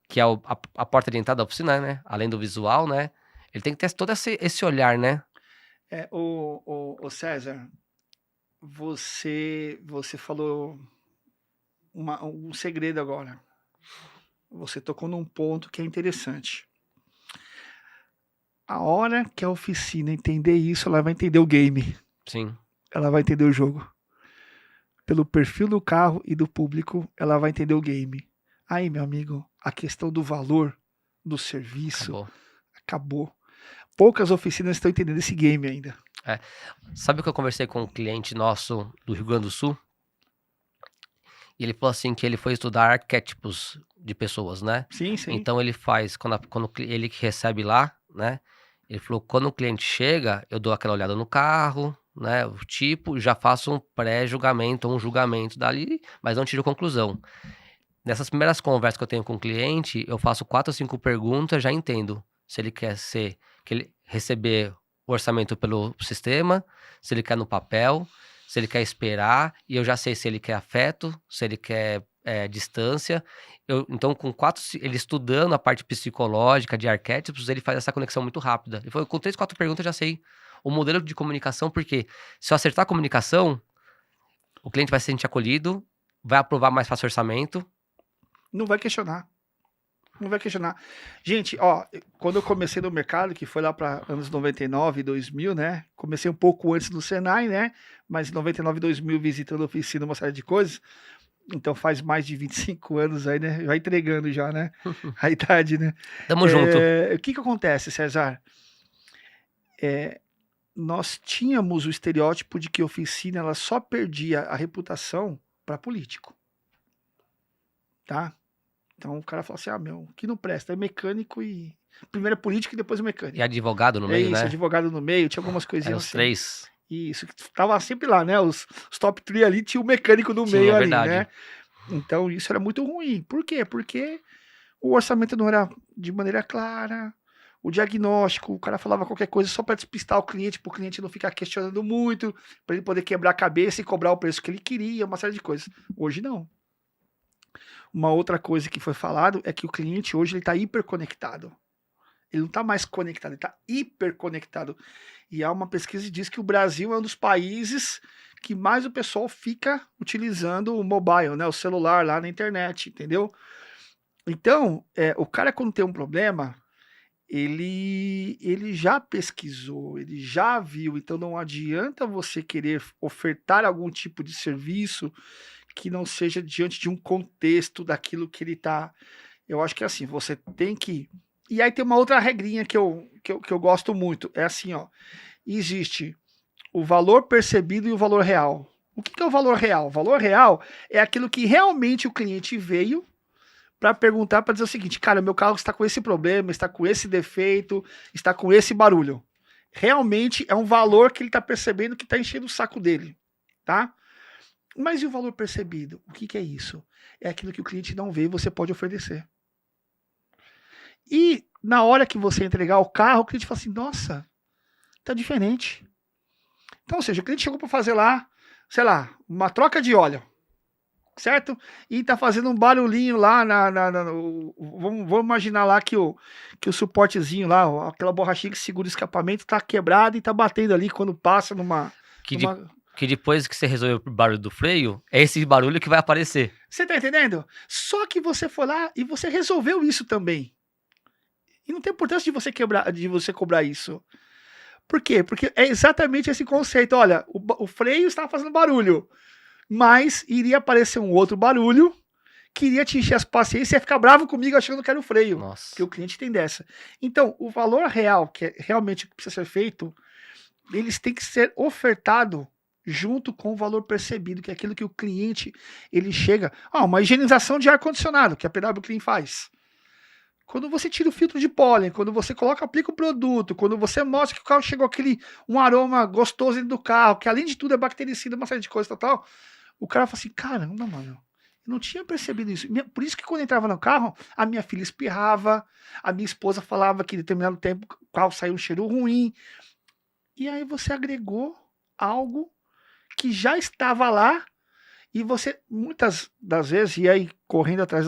que é a porta de entrada da oficina, né? Além do visual, né? Ele tem que ter todo esse olhar, né? O César, você falou um segredo agora. Você tocou num ponto que é interessante. A hora que a oficina entender isso, ela vai entender o game. Sim. Ela vai entender o jogo. Pelo perfil do carro e do público, ela vai entender o game. Aí, meu amigo, a questão do valor do serviço acabou. Poucas oficinas estão entendendo esse game ainda. Sabe o que eu conversei com um cliente nosso do Rio Grande do Sul? E ele falou assim que ele foi estudar arquétipos de pessoas, né? Sim, sim. Então ele faz, quando ele que recebe lá, né? Ele falou, quando o cliente chega, eu dou aquela olhada no carro, né? O tipo, já faço um pré-julgamento, um julgamento dali, mas não tiro conclusão. Nessas primeiras conversas que eu tenho com o cliente, eu faço 4 ou 5 perguntas, já entendo se ele quer que ele receber o orçamento pelo sistema, se ele quer no papel, se ele quer esperar, e eu já sei se ele quer afeto, se ele quer distância. Então, ele estudando a parte psicológica de arquétipos, ele faz essa conexão muito rápida. Ele falou, com 3, 4 perguntas eu já sei o modelo de comunicação, porque se eu acertar a comunicação, o cliente vai se sentir acolhido, vai aprovar mais fácil o orçamento. Não vai questionar. Não vai questionar. Gente, ó, quando eu comecei no mercado, que foi lá para anos 99 e 2000, né? Comecei um pouco antes no Senai, né? Mas em 99 e 2000 visitando a oficina, uma série de coisas. Então faz mais de 25 anos aí, né? Vai entregando já, né? A idade, né? Tamo junto. O que acontece, César? Nós tínhamos o estereótipo de que a oficina ela só perdia a reputação para político. Tá? Então o cara fala assim: ah, meu, o que não presta é mecânico e. Primeiro é político e depois é mecânico. E advogado no meio, isso, né? advogado no meio, tinha algumas coisinhas Os assim. 3. Isso, que tava sempre lá, né? Os top 3 ali, tinha o mecânico no meio é ali, verdade. né? Então isso era muito ruim. Por quê? Porque o orçamento não era de maneira clara, o diagnóstico, o cara falava qualquer coisa só para despistar o cliente, para o cliente não ficar questionando muito, para ele poder quebrar a cabeça e cobrar o preço que ele queria, uma série de coisas. Hoje não. Uma outra coisa que foi falado é que o cliente hoje ele está hiperconectado. Ele não está mais conectado, ele está hiperconectado. E há uma pesquisa que diz que o Brasil é um dos países que mais o pessoal fica utilizando o mobile, né, o celular lá na internet, entendeu? Então, o cara quando tem um problema, ele já pesquisou, ele já viu, então não adianta você querer ofertar algum tipo de serviço que não seja diante de um contexto daquilo que ele está. Eu acho que é assim, você tem que. E aí tem uma outra regrinha que eu gosto muito. É assim, ó. Existe o valor percebido e o valor real. O que é o valor real? O valor real é aquilo que realmente o cliente veio para perguntar, para dizer o seguinte, cara, meu carro está com esse problema, está com esse defeito, está com esse barulho. Realmente é um valor que ele está percebendo que está enchendo o saco dele, tá? Mas e o valor percebido? O que é isso? É aquilo que o cliente não vê e você pode oferecer. E na hora que você entregar o carro, o cliente fala assim, nossa, tá diferente. Então, ou seja, o cliente chegou para fazer lá, sei lá, uma troca de óleo, certo? E tá fazendo um barulhinho lá vamos imaginar lá que o suportezinho lá, aquela borrachinha que segura o escapamento, tá quebrado e tá batendo ali quando passa numa... Que depois que você resolveu o barulho do freio, é esse barulho que vai aparecer. Você tá entendendo? Só que você foi lá e você resolveu isso também. E não tem importância de você cobrar isso. Por quê? Porque é exatamente esse conceito. Olha, o freio estava fazendo barulho, mas iria aparecer um outro barulho que iria te encher as paciências e ia ficar bravo comigo achando que era o freio. Nossa. Porque o cliente tem dessa. Então, o valor real, que é realmente o que precisa ser feito, eles têm que ser ofertado junto com o valor percebido, que é aquilo que o cliente, ele chega... uma higienização de ar-condicionado, que a PW Clean faz. Quando você tira o filtro de pólen, quando você aplica o produto, quando você mostra que o carro chegou um aroma gostoso dentro do carro, que além de tudo é bactericida, uma série de coisas e tal, o cara fala assim, caramba, mano, eu não tinha percebido isso. Por isso que quando eu entrava no carro, a minha filha espirrava, a minha esposa falava que em determinado tempo o carro saiu um cheiro ruim. E aí você agregou algo que já estava lá, e você, muitas das vezes, e aí correndo atrás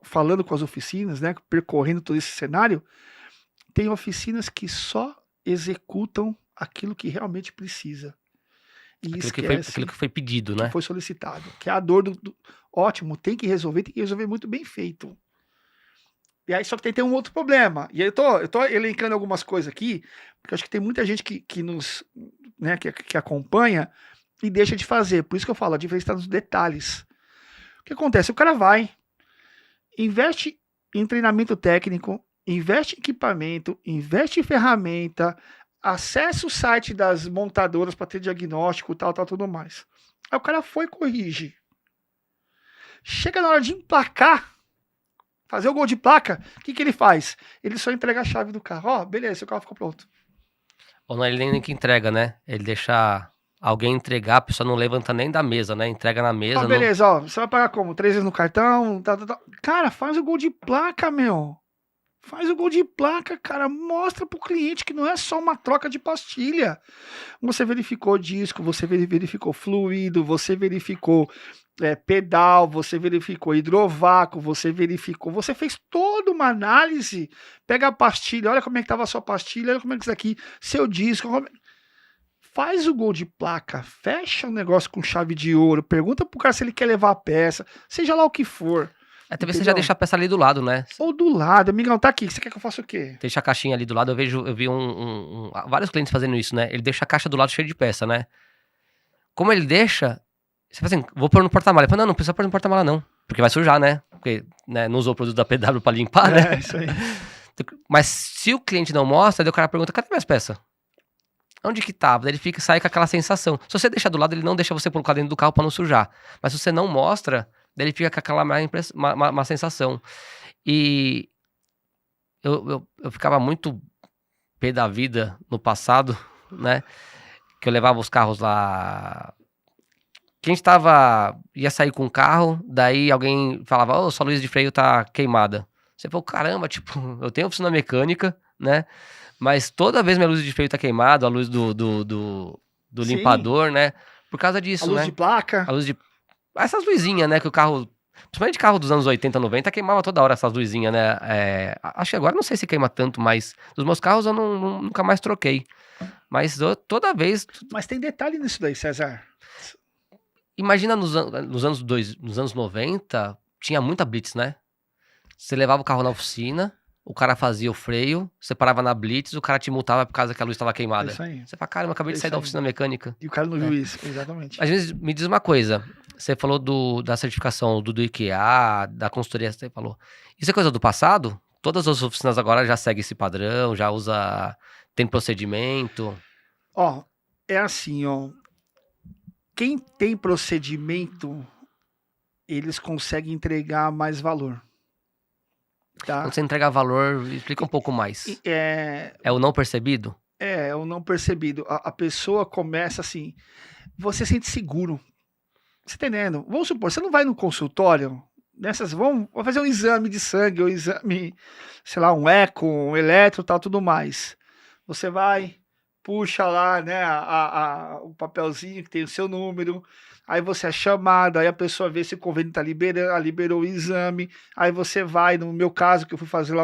falando com as oficinas, né, percorrendo todo esse cenário, tem oficinas que só executam aquilo que realmente precisa. E aquilo que foi pedido, né? Que foi solicitado. Que é a dor ótimo, tem que resolver muito bem feito. E aí só que tem um outro problema. E aí eu tô elencando algumas coisas aqui, porque acho que tem muita gente que nos, né, que acompanha e deixa de fazer. Por isso que eu falo, a diferença está nos detalhes. O que acontece? O cara vai, investe em treinamento técnico, investe em equipamento, investe em ferramenta, acessa o site das montadoras para ter diagnóstico, tal, tudo mais. Aí o cara foi e corrige. Chega na hora de emplacar, fazer o gol de placa, o que ele faz? Ele só entrega a chave do carro. Beleza, seu carro ficou pronto. Ou não é ele nem que entrega, né? Ele deixa alguém entregar, a pessoa não levanta nem da mesa, né? Entrega na mesa. Beleza, você vai pagar como? 3 vezes no cartão? Cara, faz o gol de placa, meu. Faz o gol de placa, cara. Mostra pro cliente que não é só uma troca de pastilha. Você verificou disco, você verificou fluido, você verificou pedal, você verificou hidrovácuo, você fez toda uma análise. Pega a pastilha, olha como é que estava a sua pastilha, olha como é que isso aqui, seu disco. Faz o gol de placa, fecha o negócio com chave de ouro, pergunta pro cara se ele quer levar a peça, seja lá o que for. Talvez você já deixa a peça ali do lado, né? Ou do lado, amigão, tá aqui, você quer que eu faça o quê? Deixa a caixinha ali do lado, eu vi vários clientes fazendo isso, né? Ele deixa a caixa do lado cheia de peça, né? Como ele deixa, você fala assim, vou pôr no porta-mala. Ele fala, não precisa pôr no porta-mala não, porque vai sujar, né? Porque né, não usou o produto da PW pra limpar, né? Isso aí. Mas se o cliente não mostra, daí o cara pergunta, cadê minhas peças? Onde que tava? Daí ele sai com aquela sensação. Se você deixar do lado, ele não deixa você colocar dentro do carro pra não sujar. Mas se você não mostra, daí ele fica com aquela má sensação. E eu ficava muito pé da vida no passado, né? Que eu levava os carros lá. Quem ia sair com o carro, daí alguém falava, sua luz de freio tá queimada. Você falou, caramba, tipo, eu tenho oficina mecânica, né? Mas toda vez minha luz de freio tá queimada, a luz do limpador, né? Por causa disso, né? A luz de placa. A luz de... Essas luzinhas, né? Que o carro... Principalmente carro dos anos 80, 90, queimava toda hora essas luzinhas, né? Acho que agora não sei se queima tanto, mas dos meus carros eu nunca mais troquei. Mas toda vez... Mas tem detalhe nisso daí, César. Imagina nos anos 90, tinha muita blitz, né? Você levava o carro na oficina... O cara fazia o freio, você parava na blitz, o cara te multava por causa que a luz estava queimada. É isso aí. Você fala, caramba, acabei de sair da oficina mecânica. E o cara não viu isso, exatamente. Às vezes, me diz uma coisa, você falou da certificação do IKEA, da consultoria, você falou. Isso é coisa do passado? Todas as oficinas agora já seguem esse padrão, já tem procedimento? É assim, ó. Quem tem procedimento, eles conseguem entregar mais valor, Quando tá? você entrega valor, explica um pouco mais. É, É o não percebido? o não percebido. A pessoa começa assim, você sente seguro. Você tá entendendo? Vamos supor, você não vai no consultório, nessas, vamos fazer um exame de sangue, ou exame, sei lá, um eco, um eletro, tal, tudo mais. Você vai, puxa lá, né, o papelzinho que tem o seu número, aí você é chamado, aí a pessoa vê se o convênio tá liberando, liberou o exame, aí você vai, no meu caso, que eu fui fazer lá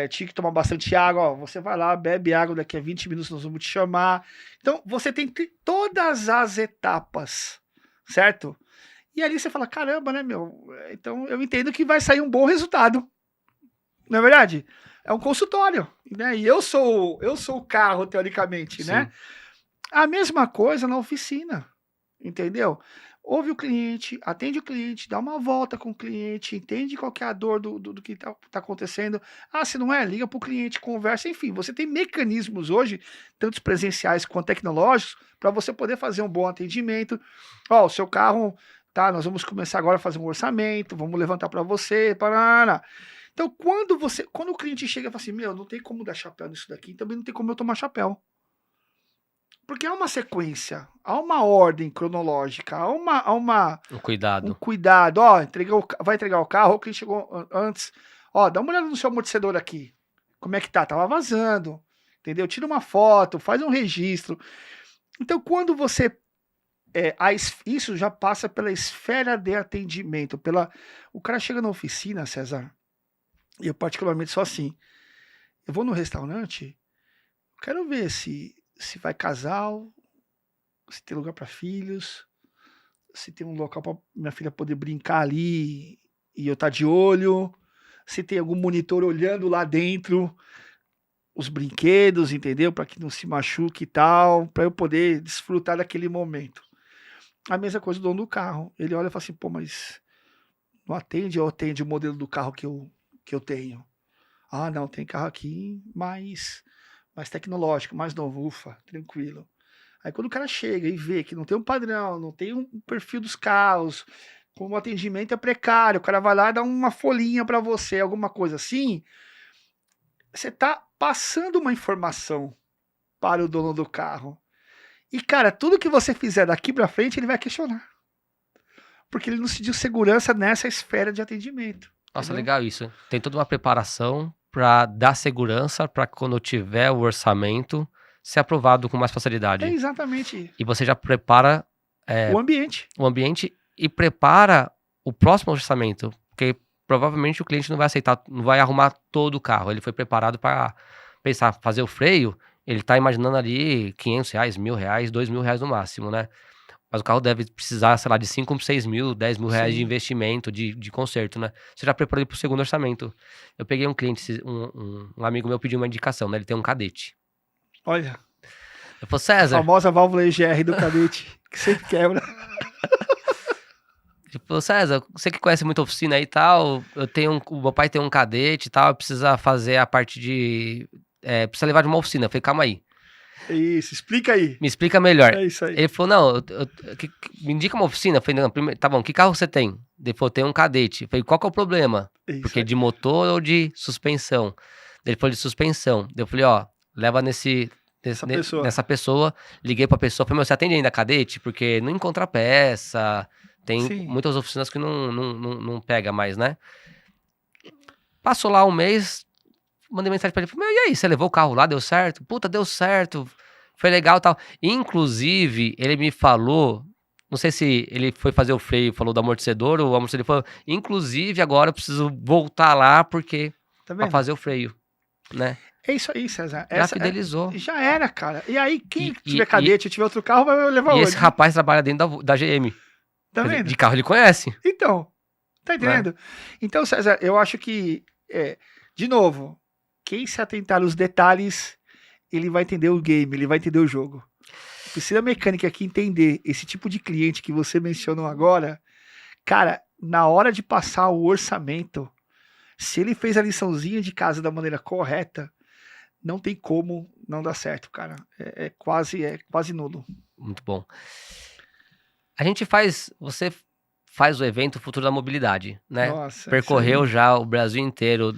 tinha que tomar bastante água, ó, você vai lá, bebe água, daqui a 20 minutos nós vamos te chamar. Então, você tem todas as etapas, certo? E ali você fala, caramba, né, meu? Então, eu entendo que vai sair um bom resultado. Não é verdade? É um consultório, né? E eu sou o carro, teoricamente, né? Sim. A mesma coisa na oficina, entendeu? Ouve o cliente, atende o cliente, dá uma volta com o cliente, entende qual que é a dor do que está acontecendo. Ah, se não é, liga para o cliente, conversa, enfim. Você tem mecanismos hoje, tanto presenciais quanto tecnológicos, para você poder fazer um bom atendimento. Ó, o seu carro, tá, nós vamos começar agora a fazer um orçamento, vamos levantar para você, para. Então, quando o cliente chega e fala assim, meu, não tem como dar chapéu nisso daqui, também não tem como eu tomar chapéu. Porque há uma sequência, há uma ordem cronológica, Um um cuidado. cuidado. Ó, vai entregar o carro, quem chegou antes. Ó, dá uma olhada no seu amortecedor aqui. Como é que tá? Tava vazando. Entendeu? Tira uma foto, faz um registro. Então, quando você. Isso já passa pela esfera de atendimento. O cara chega na oficina, César, e eu particularmente sou assim. Eu vou no restaurante, quero ver se vai casal, se tem lugar para filhos, se tem um local para minha filha poder brincar ali e eu estar de olho, se tem algum monitor olhando lá dentro os brinquedos, entendeu? Para que não se machuque e tal, para eu poder desfrutar daquele momento. A mesma coisa do dono do carro. Ele olha e fala assim, pô, mas não atende ou atende o modelo do carro que eu tenho? Ah, não, tem carro aqui mais tecnológico, mais novo, ufa, tranquilo. Aí quando o cara chega e vê que não tem um padrão, não tem um perfil dos carros, como o atendimento é precário, o cara vai lá e dá uma folhinha para você, alguma coisa assim, você tá passando uma informação para o dono do carro. E, cara, tudo que você fizer daqui para frente, ele vai questionar. Porque ele não se deu segurança nessa esfera de atendimento. Nossa, Entendeu? legal isso. Tem toda uma preparação para dar segurança para quando tiver o orçamento ser aprovado com mais É facilidade. exatamente E você já prepara o ambiente. o ambiente e prepara o próximo orçamento, porque provavelmente o cliente não vai aceitar, não vai arrumar todo o carro. Ele foi preparado para pensar, fazer o freio, ele tá imaginando ali R$ 500, R$ 1.000, R$ 2.000 no máximo, né? Mas o carro deve precisar, sei lá, de 5, 6 mil, R$ 10.000 de Sim. investimento, de conserto, né? Você já preparou ele pro segundo orçamento. Eu peguei um cliente, um amigo meu pediu uma indicação, né? Ele tem um cadete. Olha, Eu falei, a César, famosa válvula EGR do cadete, que sempre quebra. tipo, César, você que conhece muito oficina aí e tal, o meu pai tem um cadete e tal, precisa fazer a parte de, precisa levar de uma oficina. Eu falei, calma aí, Isso, explica aí. me explica melhor. É isso aí. Ele falou, não, me indica uma oficina. Eu falei, não, primeiro, tá bom, que carro você tem? Ele falou, tem um cadete. Eu falei, qual que é o problema? É isso Porque aí. de motor ou de suspensão? Ele falou de suspensão. Eu falei, ó, leva Essa pessoa. nessa pessoa. Liguei pra pessoa, falei, meu, você atende ainda cadete? Porque não encontra peça, tem Sim. muitas oficinas que não pega mais, né? Passou lá um mês, mandei mensagem pra ele, falei, meu, e aí, você levou o carro lá, deu certo? Puta, deu certo, foi legal e tal. Inclusive, ele me falou, não sei se ele foi fazer o freio, falou do amortecedor, ou o amortecedor falou, inclusive agora eu preciso voltar lá, porque, Tá pra vendo? fazer o freio, né? É isso aí, César. Já fidelizou. Já era, cara. E aí, quem E, tiver e, cadete e tiver outro carro, vai levar e onde? esse rapaz trabalha dentro da GM. Tá Quer dizer, vendo? de carro ele conhece, Então, tá né? entendendo? Então, César, eu acho que, de novo, quem se atentar nos detalhes, ele vai entender o game, ele vai entender o jogo. Precisa mecânica aqui entender esse tipo de cliente que você mencionou agora, cara, na hora de passar o orçamento, se ele fez a liçãozinha de casa da maneira correta, não tem como não dar certo, cara. É quase nulo. Muito bom. Você faz o evento Futuro da Mobilidade, né? Nossa, isso Percorreu aí. já o Brasil inteiro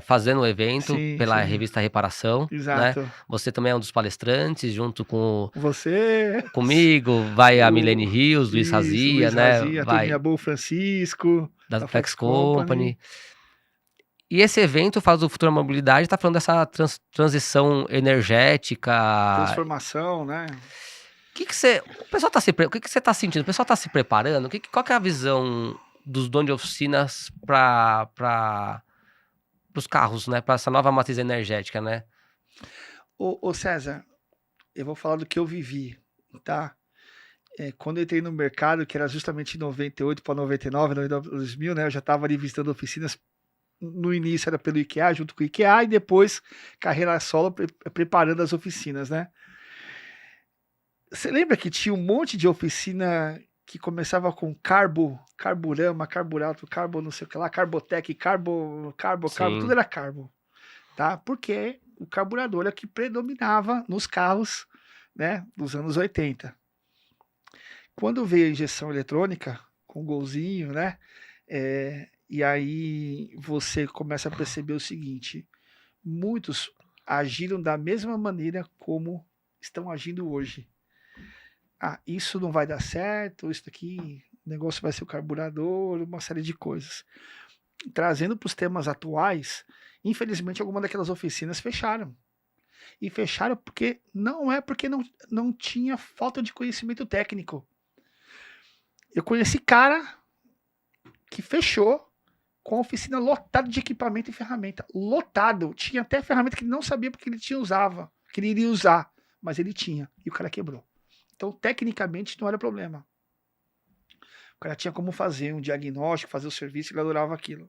fazendo o evento Sim, pela sim. revista Reparação, né? Exato. Você também é um dos palestrantes, junto com Você, comigo, vai a Milene o Rios, Luiz isso, Razia, Luiz né? Razia, a turminha Vai boa, o Francisco, da da Flex Flex Company. Company. E esse evento faz o Futuro da Mobilidade, tá falando dessa transição energética. Transformação, né? O pessoal tá o que você tá sentindo? O pessoal tá se preparando? Qual que é a visão dos donos de oficinas para os carros, né? Para essa nova matriz energética, né? Ô César, eu vou falar do que eu vivi, tá? Quando eu entrei no mercado, que era justamente em 98 para 99, 2000, né? Eu já estava ali visitando oficinas. No início era pelo IKEA, junto com o IKEA, e depois carreira solo, preparando as oficinas, né? Você lembra que tinha um monte de oficina que começava com carburama, carburato, carbo não sei o que lá, carbotec, carbo, tudo Sim. era carbo, tá? Porque o carburador é que predominava nos carros, né, dos anos 80. Quando veio a injeção eletrônica, com o golzinho, né, e aí você começa a perceber o seguinte, muitos agiram da mesma maneira como estão agindo hoje. Isso não vai dar certo, isso daqui, o negócio vai ser o carburador, uma série de coisas. Trazendo para os temas atuais, infelizmente algumas daquelas oficinas fecharam. E fecharam porque não tinha falta de conhecimento técnico. Eu conheci cara que fechou com a oficina lotada de equipamento e ferramenta. Lotado. Tinha até ferramenta que ele não sabia porque ele iria usar, mas ele tinha. E o cara quebrou. Então, tecnicamente, não era problema. O cara tinha como fazer um diagnóstico, fazer o serviço, ele adorava aquilo.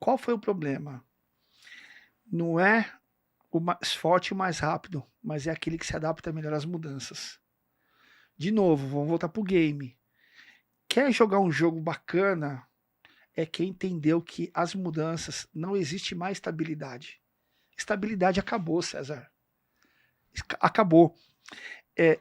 Qual foi o problema? Não é o mais forte e o mais rápido, mas é aquele que se adapta melhor às mudanças. De novo, vamos voltar pro game. Quer jogar um jogo bacana? É quem entendeu que as mudanças não existe mais estabilidade. Estabilidade acabou, César. Acabou.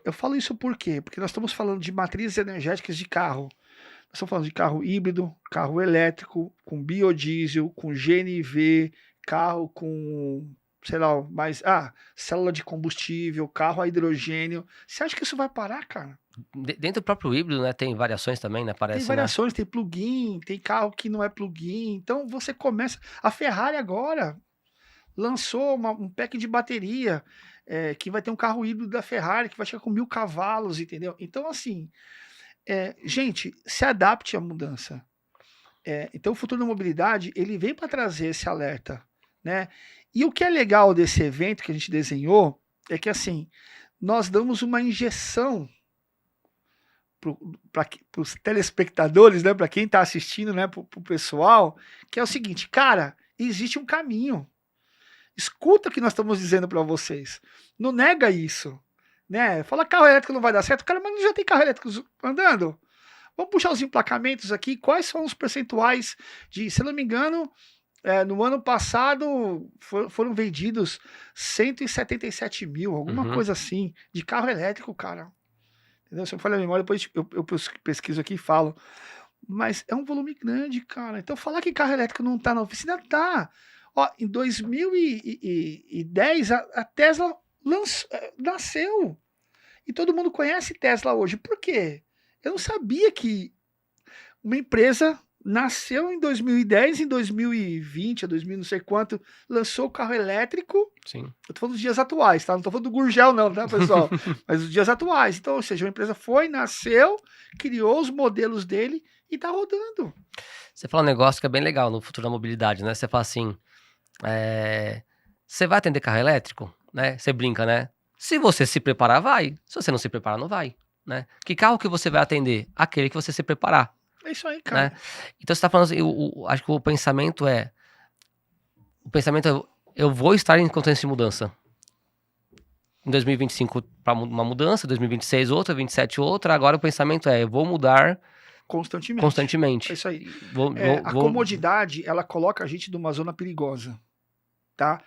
Eu falo isso por quê? Porque nós estamos falando de matrizes energéticas de carro. Nós estamos falando de carro híbrido, carro elétrico, com biodiesel, com GNV, carro com, sei lá, célula de combustível, carro a hidrogênio. Você acha que isso vai parar, cara? Dentro do próprio híbrido, né? Tem variações também, né? Parece, tem variações, né? Tem plug-in, tem carro que não é plug-in. Então você começa. A Ferrari agora lançou um pack de bateria que vai ter um carro híbrido da Ferrari que vai chegar com 1000 cavalos, entendeu? Então, assim, gente, se adapte à mudança. Então, o futuro da mobilidade ele vem para trazer esse alerta, né? E o que é legal desse evento que a gente desenhou é que, assim, nós damos uma injeção para os telespectadores, né? Para quem está assistindo, né? Para o pessoal, que é o seguinte, cara, existe um caminho. Escuta o que nós estamos dizendo para vocês. Não nega isso. Né? Fala carro elétrico não vai dar certo. Cara, mas já tem carro elétrico andando. Vamos puxar os emplacamentos aqui. Quais são os percentuais de, se eu não me engano, no ano passado foram vendidos 177 mil, alguma coisa assim, de carro elétrico, cara. Entendeu? Se eu falei a memória, depois eu pesquiso aqui e falo. Mas é um volume grande, cara. Então falar que carro elétrico não tá na oficina, tá. Ó, em 2010, a Tesla nasceu. E todo mundo conhece Tesla hoje. Por quê? Eu não sabia que uma empresa nasceu em 2010, em 2020, 2000 não sei quanto, lançou o carro elétrico. Sim. Eu tô falando dos dias atuais, tá? Não tô falando do Gurgel não, tá, pessoal? Mas dos dias atuais. Então, ou seja, uma empresa nasceu, criou os modelos dele e tá rodando. Você fala um negócio que é bem legal no futuro da mobilidade, né? Você fala assim, você vai atender carro elétrico, né? Você brinca, né? Se você se preparar, vai. Se você não se preparar, não vai, né? Que carro que você vai atender? Aquele que você se preparar. É isso aí, cara. Né? Então você tá falando assim, acho que o pensamento é, eu vou estar em contexto de mudança. Em 2025 para uma mudança, 2026 outra, 2027 outra, agora o pensamento é, eu vou mudar constantemente. É isso aí. A comodidade, ela coloca a gente numa zona perigosa, tá?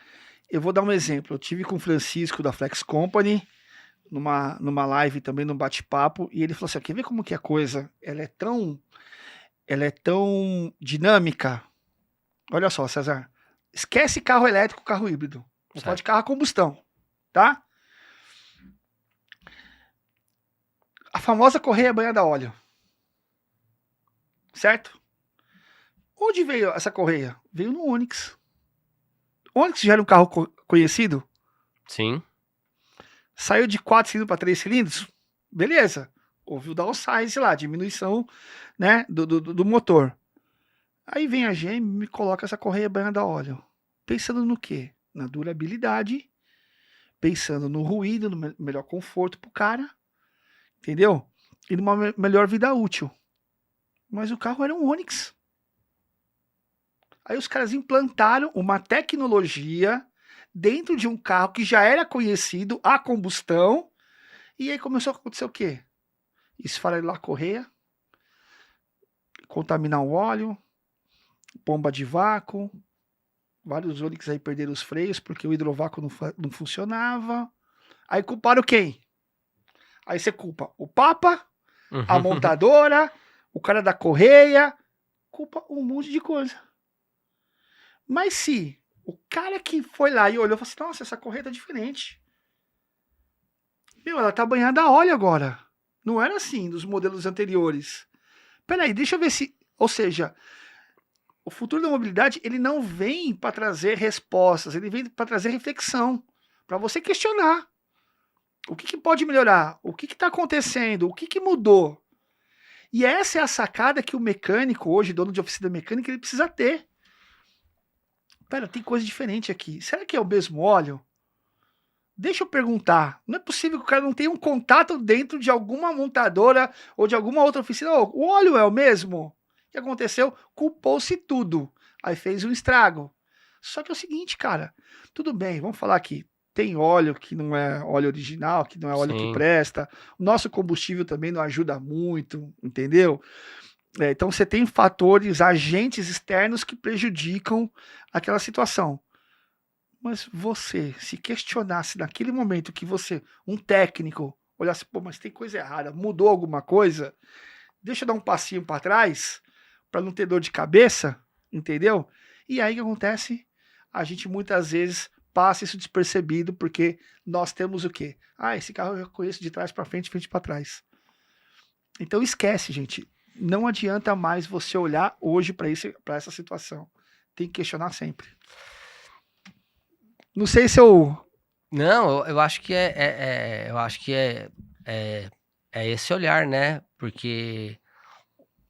Eu vou dar um exemplo. Eu tive com o Francisco da Flex Company, numa live também, num bate-papo, e ele falou assim: quer ver como que a coisa ela é tão dinâmica? Olha só, César. Esquece carro elétrico, carro híbrido. Vou falar de carro a combustão, tá? A famosa correia banhada a óleo. Certo? Onde veio essa correia? Veio no Onix. Onix já era um carro conhecido? Sim. Saiu de 4 cilindros para 3 cilindros? Beleza. Houve o downsize lá, diminuição, né, do motor. Aí vem a GM e me coloca essa correia banhada a óleo. Pensando no quê? Na durabilidade, pensando no ruído, no melhor conforto pro cara, entendeu? E numa melhor vida útil. Mas o carro era um Onix. Aí os caras implantaram uma tecnologia dentro de um carro que já era conhecido a combustão. E aí começou a acontecer o quê? Esfarelar a correia, contaminar o óleo, bomba de vácuo. Vários Onix aí perderam os freios porque o hidrovácuo não funcionava. Aí culparam quem? Aí você culpa o Papa, a montadora, o cara da correia, culpa um monte de coisa. Mas se o cara que foi lá e olhou e falou assim: nossa, essa correia tá diferente. Meu, ela tá banhada a óleo agora. Não era assim dos modelos anteriores. Peraí, deixa eu ver se. Ou seja, o futuro da mobilidade ele não vem para trazer respostas, ele vem para trazer reflexão, para você questionar. O que pode melhorar? O que está acontecendo? O que mudou? E essa é a sacada que o mecânico, hoje, dono de oficina mecânica, ele precisa ter. Pera, tem coisa diferente aqui. Será que é o mesmo óleo? Deixa eu perguntar. Não é possível que o cara não tenha um contato dentro de alguma montadora ou de alguma outra oficina. Oh, o óleo é o mesmo? O que aconteceu? Culpou-se tudo. Aí fez um estrago. Só que é o seguinte, cara. Tudo bem, vamos falar aqui. Tem óleo que não é óleo original, que não é óleo que presta. O nosso combustível também não ajuda muito, entendeu? Então você tem fatores, agentes externos que prejudicam aquela situação. Mas você se questionasse naquele momento que você, um técnico, olhasse, pô, mas tem coisa errada, mudou alguma coisa, deixa eu dar um passinho para trás, para não ter dor de cabeça, entendeu? E aí o que acontece? A gente muitas vezes passa isso despercebido, porque nós temos o quê? Ah, esse carro eu conheço de trás para frente, frente para trás. Então esquece, gente. Não adianta mais você olhar hoje para essa situação. Tem que questionar sempre. Não sei se eu. Não, eu acho que eu acho que é esse olhar, né? Porque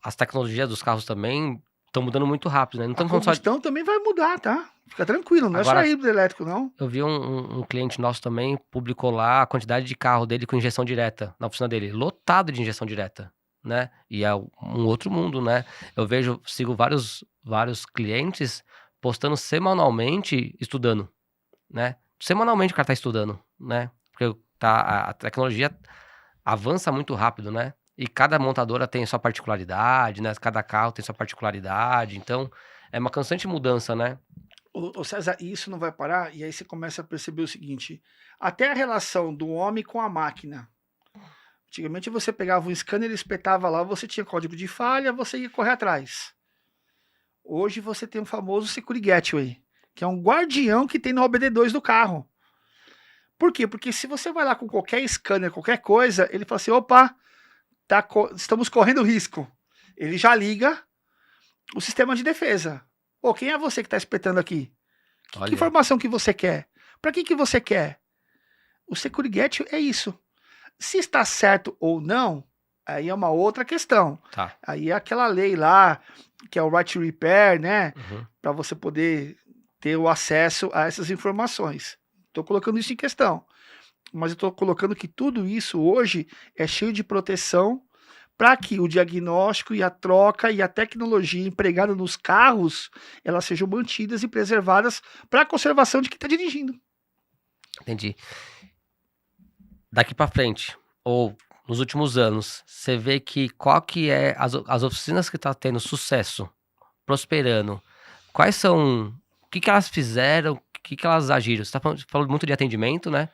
as tecnologias dos carros também estão mudando muito rápido, né? Não A estamos falando só de... combustão também vai mudar, tá? Fica tranquilo, não é só Agora, híbrido elétrico, não. eu vi um cliente nosso também publicou lá a quantidade de carro dele com injeção direta na oficina dele, lotado de injeção direta, né? E é um outro mundo, né? Eu sigo vários clientes postando semanalmente estudando, né? Semanalmente o cara tá estudando, né? Porque a tecnologia avança muito rápido, né? E cada montadora tem sua particularidade, né? Cada carro tem sua particularidade, então é uma constante mudança, né? Ô César, isso não vai parar? E aí você começa a perceber o seguinte: até a relação do homem com a máquina. Antigamente você pegava um scanner, espetava lá, você tinha código de falha, você ia correr atrás. Hoje você tem o famoso Security Gateway, que é um guardião que tem no OBD2 do carro. Por quê? Porque se você vai lá com qualquer scanner, qualquer coisa, ele fala assim: opa, estamos correndo risco. Ele já liga o sistema de defesa. Pô, quem é você que está espetando aqui? Que informação que você quer? Para que você quer? O Security Gateway é isso. Se está certo ou não, aí é uma outra questão. Tá. Aí é aquela lei lá, que é o Right to Repair, né? Para você poder ter o acesso a essas informações. Estou colocando isso em questão. Mas eu estou colocando que tudo isso hoje é cheio de proteção para que o diagnóstico e a troca e a tecnologia empregada nos carros, elas sejam mantidas e preservadas para a conservação de quem está dirigindo. Entendi. Daqui para frente, ou nos últimos anos, você vê que qual que é as oficinas que tá tendo sucesso, prosperando, quais são, o que elas fizeram, que elas agiram? Você falou muito de atendimento, né?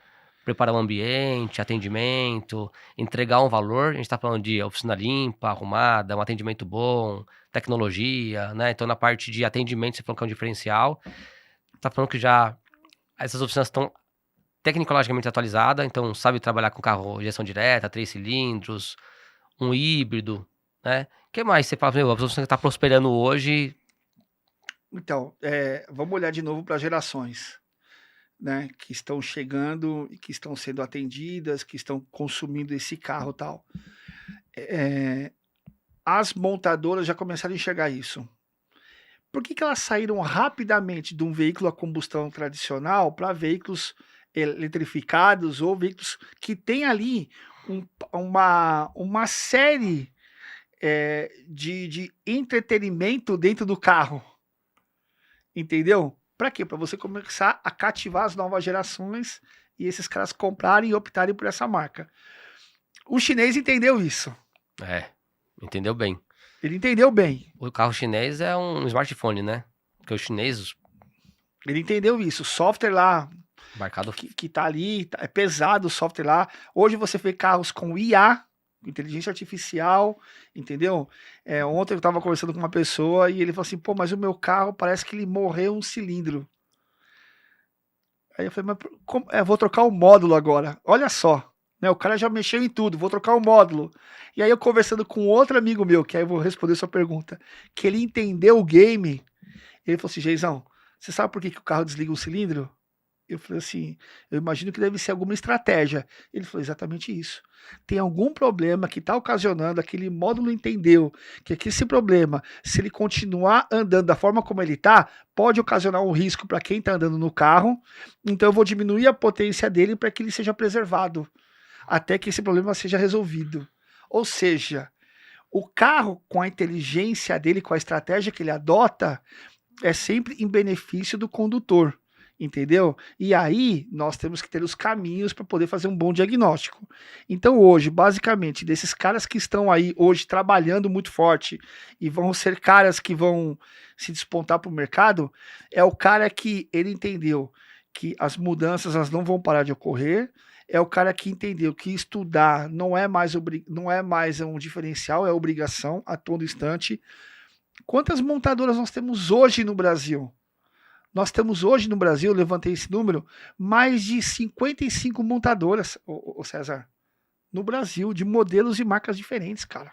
Preparar o ambiente, atendimento, entregar um valor. A gente tá falando de oficina limpa, arrumada, um atendimento bom, tecnologia, né? Então, na parte de atendimento, você falou que é um diferencial. Tá falando que já essas oficinas estão tecnologicamente atualizadas, então sabe trabalhar com carro injeção direta, 3 cilindros, um híbrido, né? O que mais você fala, meu, a oficina que tá prosperando hoje? Então, vamos olhar de novo para gerações, né, que estão chegando e que estão sendo atendidas, que estão consumindo esse carro e tal. As montadoras já começaram a enxergar isso. Por que elas saíram rapidamente de um veículo a combustão tradicional para veículos eletrificados ou veículos que têm ali uma série de entretenimento dentro do carro? Entendeu? Para quê? Para você começar a cativar as novas gerações e esses caras comprarem e optarem por essa marca. O chinês entendeu isso. Entendeu bem. Ele entendeu bem. O carro chinês é um smartphone, né? Porque o chinês, Ele entendeu isso. O software lá embarcado, que tá ali, é pesado o software lá. Hoje você vê carros com IA, inteligência artificial, entendeu? Ontem eu tava conversando com uma pessoa e ele falou assim, pô, mas o meu carro parece que ele morreu um cilindro. Aí eu falei, mas vou trocar o módulo agora. Olha só, né? O cara já mexeu em tudo, vou trocar o módulo. E aí eu conversando com outro amigo meu, que aí eu vou responder sua pergunta, que ele entendeu o game, ele falou assim, Geizão, você sabe por que o carro desliga um cilindro? Eu falei assim, eu imagino que deve ser alguma estratégia. Ele falou exatamente isso. Tem algum problema que está ocasionando, aquele módulo entendeu que esse problema, se ele continuar andando da forma como ele está, pode ocasionar um risco para quem está andando no carro, então eu vou diminuir a potência dele para que ele seja preservado, até que esse problema seja resolvido. Ou seja, o carro, com a inteligência dele, com a estratégia que ele adota, é sempre em benefício do condutor. Entendeu? E aí nós temos que ter os caminhos para poder fazer um bom diagnóstico. Então hoje, basicamente, desses caras que estão aí hoje trabalhando muito forte e vão ser caras que vão se despontar para o mercado, é o cara que ele entendeu que as mudanças elas não vão parar de ocorrer, é o cara que entendeu que estudar não é mais um diferencial, é obrigação a todo instante. Quantas montadoras nós temos hoje no Brasil? Nós temos hoje no Brasil, eu levantei esse número, mais de 55 montadoras, ô César, no Brasil, de modelos e marcas diferentes, cara.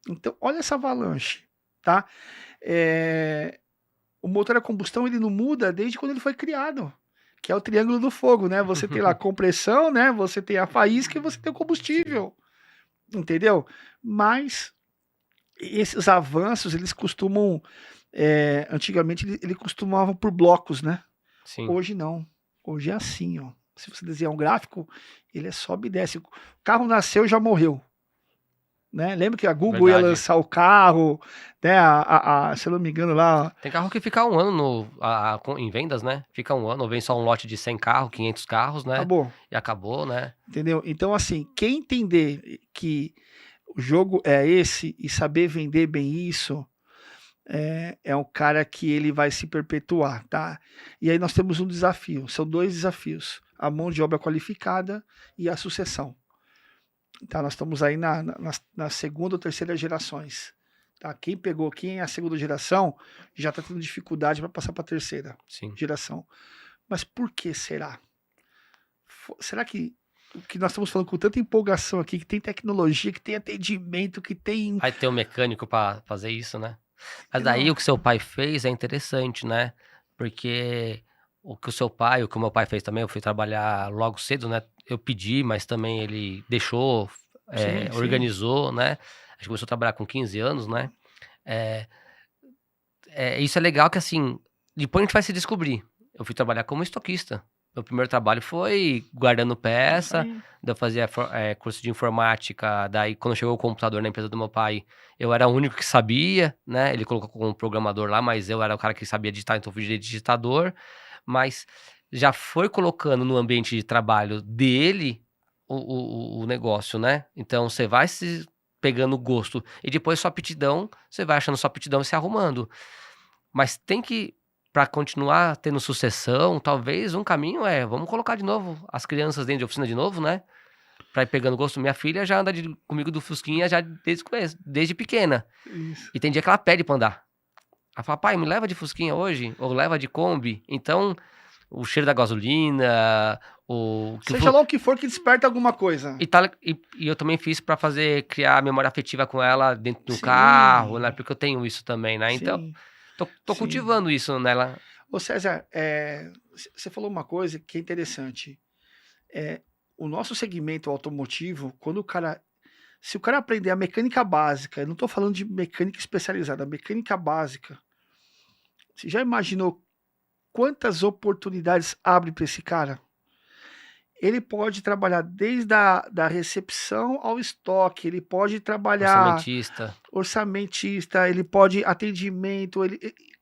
Então, olha essa avalanche, tá? O motor a combustão, ele não muda desde quando ele foi criado, que é o triângulo do fogo, né? Você tem lá a compressão, né? Você tem a faísca e você tem o combustível, entendeu? Mas esses avanços, eles costumam... antigamente ele costumava por blocos, né? sim. Hoje não. Hoje é assim, ó. Se você desenhar um gráfico, ele sobe e desce. O carro nasceu e já morreu. Né? Lembra que a Google ia lançar o carro, né? Se eu não me engano lá. Tem carro que fica um ano em vendas, né? Fica um ano, ou vem só um lote de 100 carros, 500 carros, né? Acabou. E acabou, né? Entendeu? Então, assim, quem entender que o jogo é esse e saber vender bem isso, é um cara que ele vai se perpetuar, tá? E aí nós temos um desafio, são 2 desafios, a mão de obra qualificada e a sucessão. Tá, nós estamos aí na segunda ou terceira gerações. Tá? Quem é a segunda geração já está tendo dificuldade para passar para a terceira geração. Mas por que será? Será que o que nós estamos falando com tanta empolgação aqui, que tem tecnologia, que tem atendimento, que tem... Vai ter um mecânico para fazer isso, né? Mas daí o que seu pai fez é interessante, né? Porque o que o meu pai fez também, eu fui trabalhar logo cedo, né? Eu pedi, mas também ele deixou, organizou, né? A gente começou a trabalhar com 15 anos, né? Isso é legal que, assim, depois a gente vai se descobrir. Eu fui trabalhar como estoquista. Meu primeiro trabalho foi guardando peça, eu fazia curso de informática, daí quando chegou o computador na empresa do meu pai, eu era o único que sabia, né? Ele colocou como programador lá, mas eu era o cara que sabia digitar, então eu fui digitador. Mas já foi colocando no ambiente de trabalho dele o negócio, né? Então você vai se pegando gosto e depois sua aptidão, você vai achando sua aptidão e se arrumando. Mas tem que para continuar tendo sucessão, talvez um caminho vamos colocar de novo as crianças dentro de oficina de novo, né? Pra ir pegando gosto. Minha filha já anda comigo do Fusquinha já desde o começo, desde pequena. Isso. E tem dia que ela pede pra andar. Ela fala, pai, me leva de Fusquinha hoje, ou leva de Kombi. Então, o cheiro da gasolina, Seja lá o que for que desperta alguma coisa. E eu também fiz pra criar a memória afetiva com ela dentro do Sim. carro, né? Porque eu tenho isso também, né? Sim. Então, tô Sim. cultivando isso nela. Ô César, você falou uma coisa que é interessante. O nosso segmento automotivo, se o cara aprender a mecânica básica, eu não estou falando de mecânica especializada, a mecânica básica, você já imaginou quantas oportunidades abre para esse cara? Ele pode trabalhar desde da recepção ao estoque, ele pode trabalhar orçamentista, ele pode atendimento,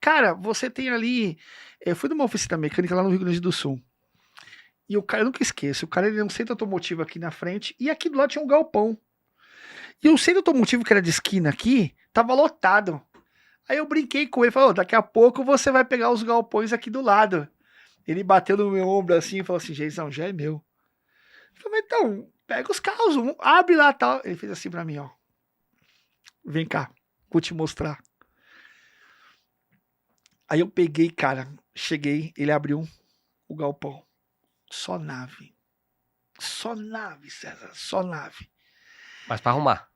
cara, você tem ali, eu fui numa oficina mecânica lá no Rio Grande do Sul, e o cara, eu nunca esqueço, o cara ele é um centro automotivo aqui na frente, e aqui do lado tinha um galpão, e o centro automotivo que era de esquina aqui, tava lotado. Aí eu brinquei com ele, falou, daqui a pouco você vai pegar os galpões aqui do lado. Ele bateu no meu ombro assim e falou assim, Geizão, já é meu. Eu falei, então, pega os carros, abre lá tal. Ele fez assim pra mim, ó. Vem cá, vou te mostrar. Aí eu peguei, cara, cheguei, ele abriu o galpão. Só nave. Só nave, César, só nave. Mas pra arrumar.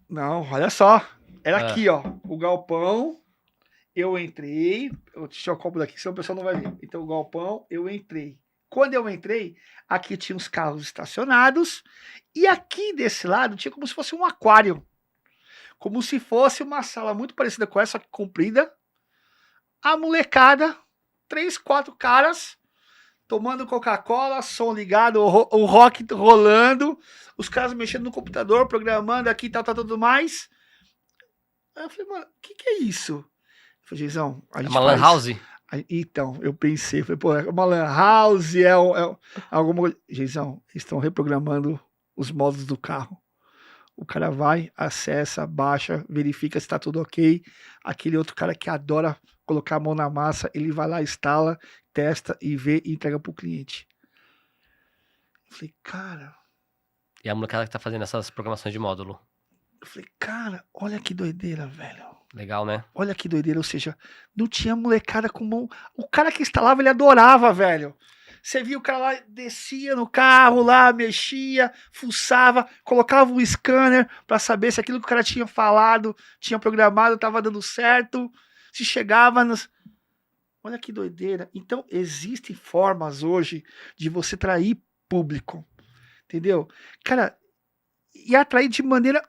Não, olha só. Era aqui, ó, o galpão. Eu entrei. Deixa eu copo daqui, senão o pessoal não vai ver. Então, o galpão, eu entrei. Quando eu entrei, aqui tinha os carros estacionados. E aqui desse lado tinha como se fosse um aquário. Como se fosse uma sala muito parecida com essa, só que comprida. A molecada, 3, 4 caras, tomando Coca-Cola, som ligado, o rock rolando, os caras mexendo no computador, programando aqui, tal, tudo mais. Aí eu falei, mano, o que é isso? Eu falei, Geizão, a gente uma lan house? Aí, então, eu pensei, falei, pô, é uma lan house, alguma coisa. Geizão, eles estão reprogramando os modos do carro. O cara vai, acessa, baixa, verifica se tá tudo ok. Aquele outro cara que adora colocar a mão na massa, ele vai lá, instala, testa e vê e entrega pro cliente. Eu falei, cara... E a molecada que tá fazendo essas programações de módulo. Eu falei, cara, olha que doideira, velho. Legal, né? Olha que doideira, ou seja, não tinha molecada com mão... O cara que instalava, ele adorava, velho. Você viu o cara lá, descia no carro lá, mexia, fuçava, colocava um scanner para saber se aquilo que o cara tinha falado, tinha programado, estava dando certo, se chegava nos... Olha que doideira. Então, existem formas hoje de você atrair público, entendeu? Cara, e atrair de maneira...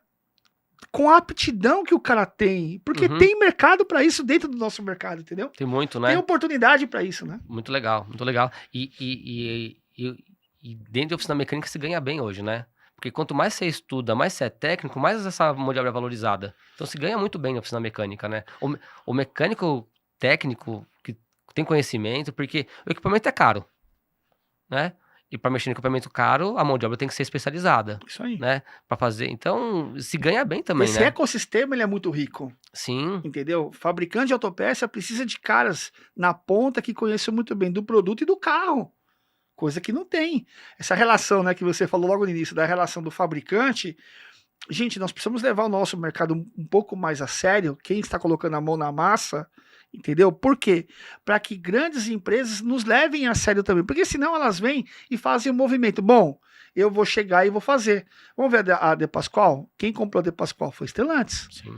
com a aptidão que o cara tem, porque tem mercado para isso dentro do nosso mercado, entendeu? Tem muito, né? Tem oportunidade para isso, né? Muito legal, muito legal. E dentro da oficina mecânica se ganha bem hoje, né? Porque quanto mais você estuda, mais você é técnico, mais essa mão de obra é valorizada. Então se ganha muito bem na oficina mecânica, né? O mecânico técnico que tem conhecimento, porque o equipamento é caro, né? E para mexer no equipamento caro, a mão de obra tem que ser especializada. Isso aí. Né? Para fazer. Então, se ganha bem também, Esse né? ecossistema, ele é muito rico. Sim. Entendeu? Fabricante de autopeça precisa de caras na ponta que conheçam muito bem do produto e do carro. Coisa que não tem. Essa relação, né, que você falou logo no início, da relação do fabricante. Gente, nós precisamos levar o nosso mercado um pouco mais a sério. Quem está colocando a mão na massa... Entendeu? Por quê? Para que grandes empresas nos levem a sério também. Porque senão elas vêm e fazem um movimento. Bom, eu vou chegar e vou fazer. Vamos ver a De Pascoal? Quem comprou a De Pascoal foi Stellantis. Sim.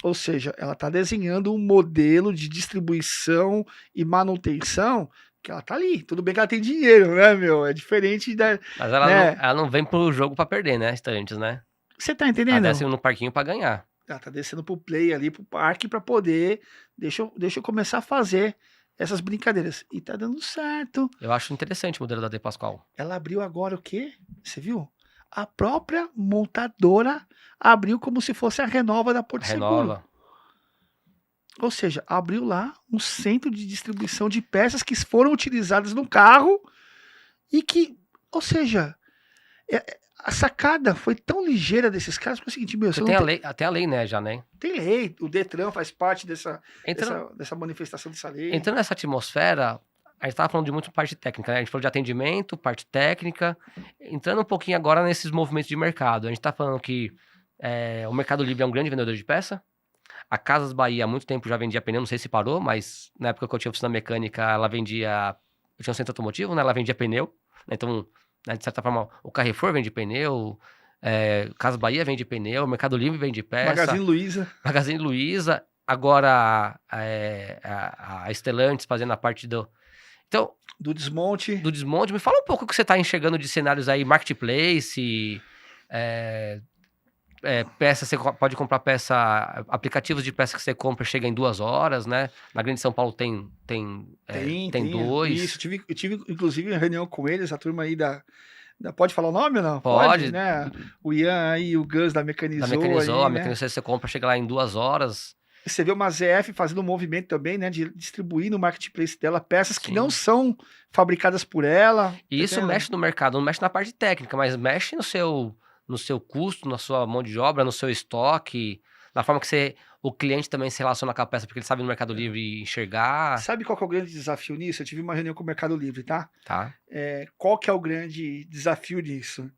Ou seja, ela está desenhando um modelo de distribuição e manutenção que ela tá ali. Tudo bem que ela tem dinheiro, né, meu? É diferente da... Mas ela, né? Ela não vem pro jogo para perder, né, Stellantis, né? Você tá entendendo? Ela desce no parquinho para ganhar. Ela tá descendo pro play ali, pro parque, para poder... Deixa eu começar a fazer essas brincadeiras. E tá dando certo. Eu acho interessante o modelo da De Pascoal. Ela abriu agora o quê? Você viu? A própria montadora abriu como se fosse a Renova da Porto Seguro. Ou seja, abriu lá um centro de distribuição de peças que foram utilizadas no carro e que, ou seja, a sacada foi tão ligeira desses caras, que é o seguinte, meu, Porque você tem não a tem, lei, até a lei, né, já, né? tem lei, o Detran faz parte Entrando, dessa manifestação dessa lei. entrando nessa atmosfera, a gente tava falando de muito parte técnica, né? A gente falou de atendimento, parte técnica. Entrando um pouquinho agora nesses movimentos de mercado. A gente tá falando que o Mercado Livre é um grande vendedor de peça. A Casas Bahia há muito tempo já vendia pneu, não sei se parou, mas na época que eu tinha oficina mecânica, ela vendia. Eu tinha um centro automotivo, né? Ela vendia pneu. Então, né, de certa forma, o Carrefour vende pneu, Casas Bahia vende pneu, o Mercado Livre vende peça, Magazine Luiza, Magazine Luiza, agora a Stellantis fazendo a parte do. Então, do desmonte. do desmonte, me fala um pouco o que você está enxergando de cenários aí, marketplace, é, peça, você pode comprar peça, aplicativos de peça que você compra chega em 2 horas, né? Na Grande São Paulo tem Isso, 2. eu tive inclusive uma reunião com eles, a turma aí pode falar o nome ou não? Pode, Pode, né? O Ian aí, o Gus da da Mecanizou Mecanizou, a aí, né? Mecanizou você compra, chega lá em 2 horas. Você vê uma ZF fazendo um movimento também, né? De distribuir no marketplace dela peças que não Sim. são fabricadas por ela. E isso Entendeu? mexe no mercado, não mexe na parte técnica, mas mexe no seu custo, na sua mão de obra, no seu estoque, na forma que o cliente também se relaciona com a peça, porque ele sabe no Mercado Livre enxergar, Sabe qual que é o grande desafio nisso? Eu tive uma reunião com o Mercado Livre, tá? tá? Qual que é o grande desafio nisso?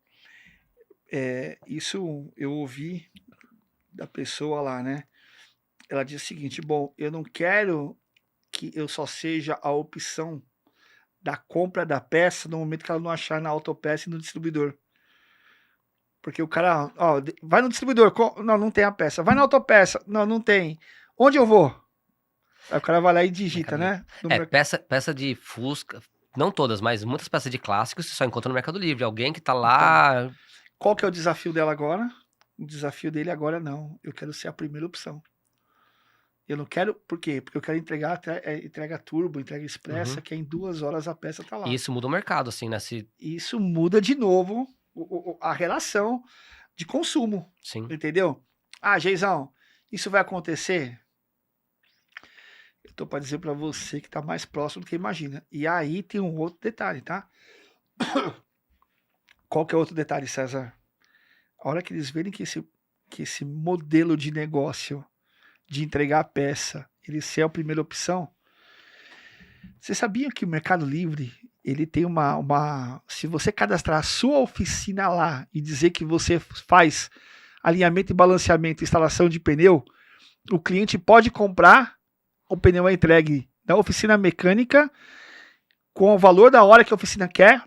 Isso eu ouvi da pessoa lá, né? Ela disse o seguinte: bom, eu não quero que eu só seja a opção da compra da peça no momento que ela não achar na autopeça e no distribuidor. Porque o cara, ó, vai no distribuidor, não, não tem a peça. Vai na autopeça, não, não tem. Onde eu vou? Aí o cara vai lá e digita, Mercado Livre. né? Peça de Fusca, não todas, mas muitas peças de clássicos você só encontra no Mercado Livre. Alguém que tá Então, lá. qual que é o desafio dela agora? O desafio dele agora não. Eu quero ser a primeira opção. Eu não quero, por quê? Porque eu quero entregar entrega turbo, entrega expressa, Uhum. que é em 2 horas a peça tá E lá. isso muda o mercado, assim, né? Isso muda de novo a relação de consumo, Sim. entendeu? Ah, Geizão, isso vai acontecer? Eu tô para dizer para você que tá mais próximo do que imagina. E aí tem um outro detalhe, tá? Qual que é o outro detalhe, César? A hora que eles verem que esse modelo de negócio de entregar a peça, ele ser a primeira opção, você sabia que o Mercado Livre, ele tem se você cadastrar a sua oficina lá e dizer que você faz alinhamento e balanceamento, instalação de pneu, o cliente pode comprar, o pneu é entregue da oficina mecânica com o valor da hora que a oficina quer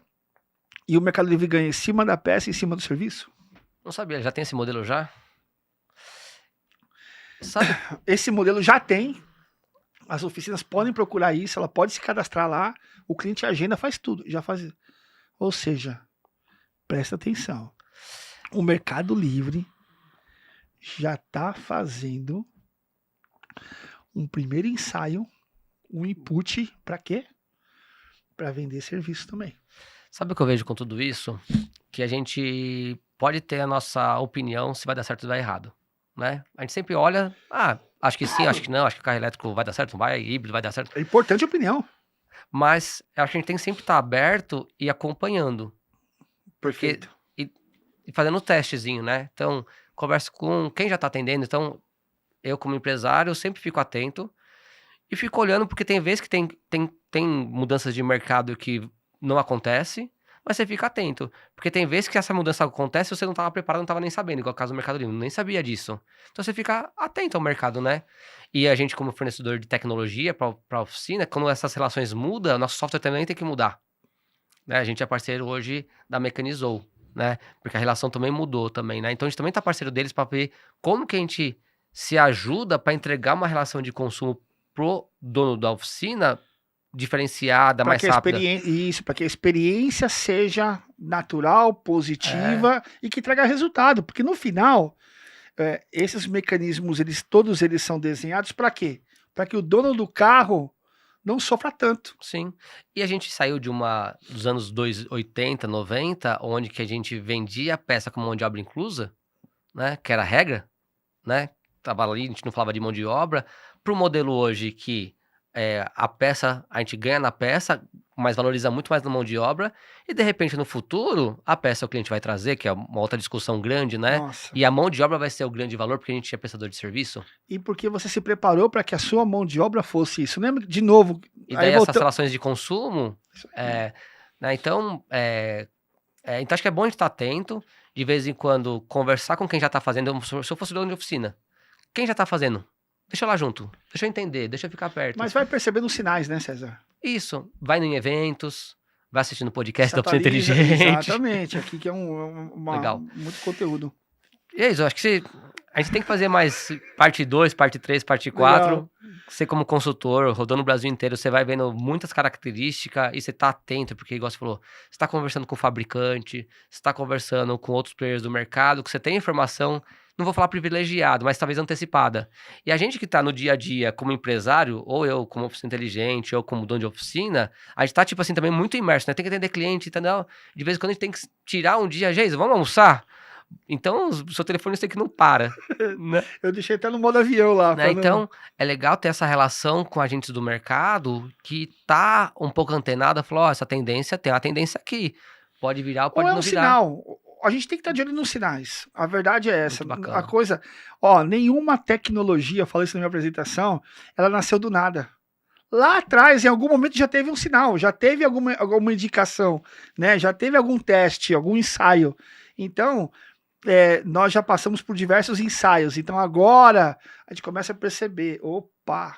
e o Mercado Livre ganha em cima da peça e em cima do serviço? Não sabia, já tem esse modelo já? Sabe? Esse modelo já tem. As oficinas podem procurar isso, ela pode se cadastrar lá, o cliente agenda, faz tudo, já faz. Ou seja, presta atenção. O Mercado Livre já está fazendo um primeiro ensaio, um input para quê? Para vender serviço também. Sabe o que eu vejo com tudo isso? Que a gente pode ter a nossa opinião se vai dar certo ou dar errado, né? A gente sempre olha, acho que sim, acho que não, acho que o carro elétrico vai dar certo, não vai, híbrido vai dar certo. É importante a opinião. Mas eu acho que a gente tem que sempre estar aberto e acompanhando, porque Perfeito. e fazendo o testezinho, né? Então, converso com quem já tá atendendo. Então, eu como empresário, eu sempre fico atento e fico olhando, porque tem vezes que tem mudanças de mercado que não acontece, mas você fica atento. Porque tem vezes que essa mudança acontece e você não estava preparado, não estava nem sabendo, igual o caso do Mercado Livre, nem sabia disso. Então você fica atento ao mercado, né? E a gente, como fornecedor de tecnologia para a oficina, quando essas relações mudam, nosso software também tem que mudar. Né? A gente é parceiro hoje da Mecanizou, né? Porque a relação também mudou também, né? Então a gente também tá parceiro deles para ver como que a gente se ajuda para entregar uma relação de consumo pro dono da oficina diferenciada, Para mais que a rápida. experiência, isso, para que a experiência seja natural, É, positiva e que traga resultado, porque no final esses mecanismos, todos eles são desenhados para quê? Para que o dono do carro não sofra tanto. sim. E a gente saiu dos anos 80, 90, onde que a gente vendia a peça com mão de obra inclusa, né? Que era a regra, né? Tava ali, a gente não falava de mão de obra, pro modelo hoje que a peça, a gente ganha na peça, mas valoriza muito mais na mão de obra, e de repente no futuro, a peça o cliente vai trazer, que é uma outra discussão grande, né? Nossa. E a mão de obra vai ser o grande valor, porque a gente é prestador de serviço. E porque você se preparou para que a sua mão de obra fosse isso. Lembra, de novo, E aí daí essas voltamos. relações de consumo, né? Então, então acho que é bom a gente estar atento, de vez em quando conversar com quem já está fazendo. Se eu fosse dono de oficina, quem já está fazendo? Deixa eu lá junto, deixa eu entender, deixa eu ficar perto. Mas vai percebendo os sinais, né, César? Isso, vai em eventos, vai assistindo podcast Se da Oficina atualiza, Inteligente. exatamente, aqui que é Legal. muito conteúdo. E é isso, eu acho que a gente tem que fazer mais parte 2, parte 3, parte 4. Legal. Você como consultor, rodando o Brasil inteiro, você vai vendo muitas características e você tá atento, porque igual você falou, você tá conversando com o fabricante, você tá conversando com outros players do mercado, que você tem informação, não vou falar privilegiado, mas talvez antecipada. E a gente que tá no dia a dia como empresário, ou eu como oficina inteligente, ou como dono de oficina, a gente tá, tipo assim, também muito imerso, né? Tem que atender cliente, entendeu? De vez em quando a gente tem que tirar um dia, Geisa, vamos almoçar? Então, o seu telefone sei que não para, né? Eu deixei até no modo avião lá. Né? Então, é legal ter essa relação com agentes do mercado que tá um pouco antenada, falou, essa tendência, tem uma tendência aqui, pode virar ou pode Ou é não um virar. sinal. A gente tem que estar de olho nos sinais. A verdade é essa. Muito bacana. A coisa, nenhuma tecnologia, eu falei isso na minha apresentação, ela nasceu do nada. Lá atrás, em algum momento, já teve um sinal, já teve alguma indicação, né? Já teve algum teste, algum ensaio. Então, nós já passamos por diversos ensaios. Então, agora, a gente começa a perceber, opa,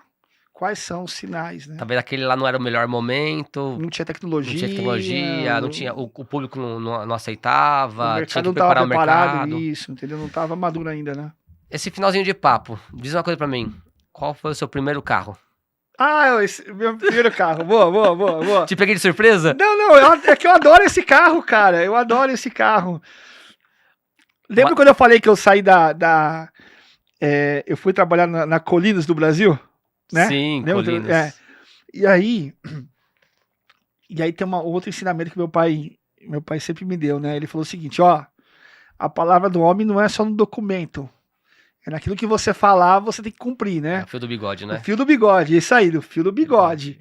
quais são os sinais, né? Talvez aquele lá não era o melhor momento, Não tinha tecnologia. não tinha tecnologia, não tinha, o público não aceitava, O tinha mercado que não estava preparar o preparado, mercado. isso, entendeu? Não estava maduro ainda, né? Esse finalzinho de papo, diz uma coisa pra mim, qual foi o seu primeiro carro? Meu primeiro carro. Boa. Te peguei de surpresa? Não, é que eu adoro esse carro, cara. Eu adoro esse carro. Lembra quando eu falei que eu saí eu fui trabalhar na Colinas do Brasil? Né? Sim, Lembra? Colinas. E aí tem um outro ensinamento que meu pai sempre me deu, né? Ele falou o seguinte, a palavra do homem não é só no documento. É naquilo que você falar, você tem que cumprir, né? É o fio do bigode, né? O fio do bigode, isso aí, do fio do bigode.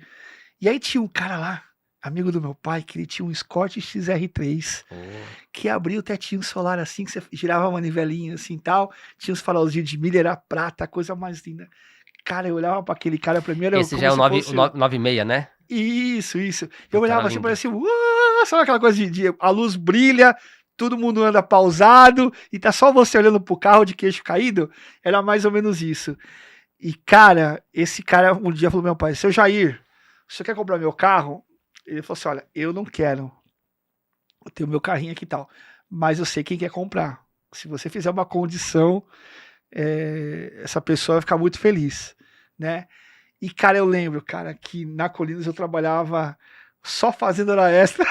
E aí tinha um cara lá, amigo do meu pai, que ele tinha um Escort XR3, que abria o tetinho solar assim, que você girava a manivelinha assim e tal, tinha os farolzinhos de milha, era prata, a coisa mais linda. Cara, eu olhava pra aquele cara, primeiro... Esse já é o 96, né? Isso. Eu olhava assim, parecia, sabe aquela coisa a luz brilha, todo mundo anda pausado e tá só você olhando pro carro de queixo caído? Era mais ou menos isso. E, cara, esse cara um dia falou pro meu pai, seu Jair, você quer comprar meu carro? Ele falou assim, olha, eu não quero. Eu tenho meu carrinho aqui e tal, mas eu sei quem quer comprar. Se você fizer uma condição, essa pessoa vai ficar muito feliz, né? E, cara, eu lembro, cara, que na Colinas eu trabalhava só fazendo hora extra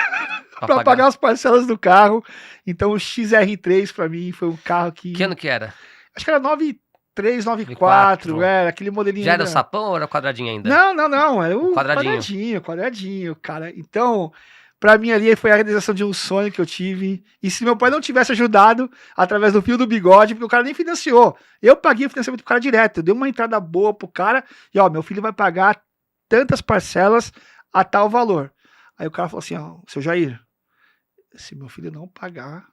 para pagar as parcelas do carro. Então o XR3 para mim foi um carro que... Que ano que era? Acho que era 93, 94, era aquele modelinho... Já era o sapão ou era quadradinho ainda? Não, era o quadradinho, cara. Então, para mim ali foi a realização de um sonho que eu tive. E se meu pai não tivesse ajudado através do fio do bigode, porque o cara nem financiou. Eu paguei o financiamento pro cara direto. Eu dei uma entrada boa pro cara. E meu filho vai pagar tantas parcelas a tal valor. Aí o cara falou assim, seu Jair, se meu filho não pagar,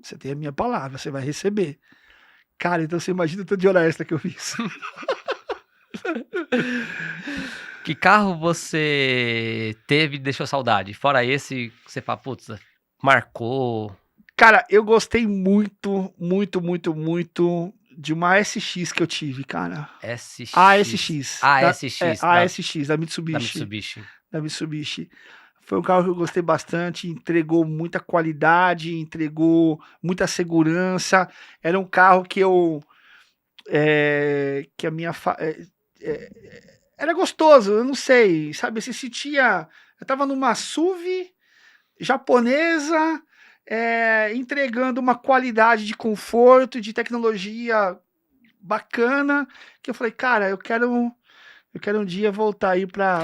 você tem a minha palavra, você vai receber. Cara, então você imagina o tanto de hora extra que eu fiz. Que carro você teve e deixou saudade? Fora esse, você fala, putz, marcou. Cara, eu gostei muito de uma SX que eu tive, cara. ASX. ASX, da Mitsubishi. Da Mitsubishi. Foi um carro que eu gostei bastante, entregou muita qualidade, entregou muita segurança. Era um carro que que a minha... era gostoso, eu não sei, sabe? Você sentia... Eu tava numa SUV japonesa, entregando uma qualidade de conforto, de tecnologia bacana, que eu falei, cara, eu quero Eu quero um dia voltar aí pra...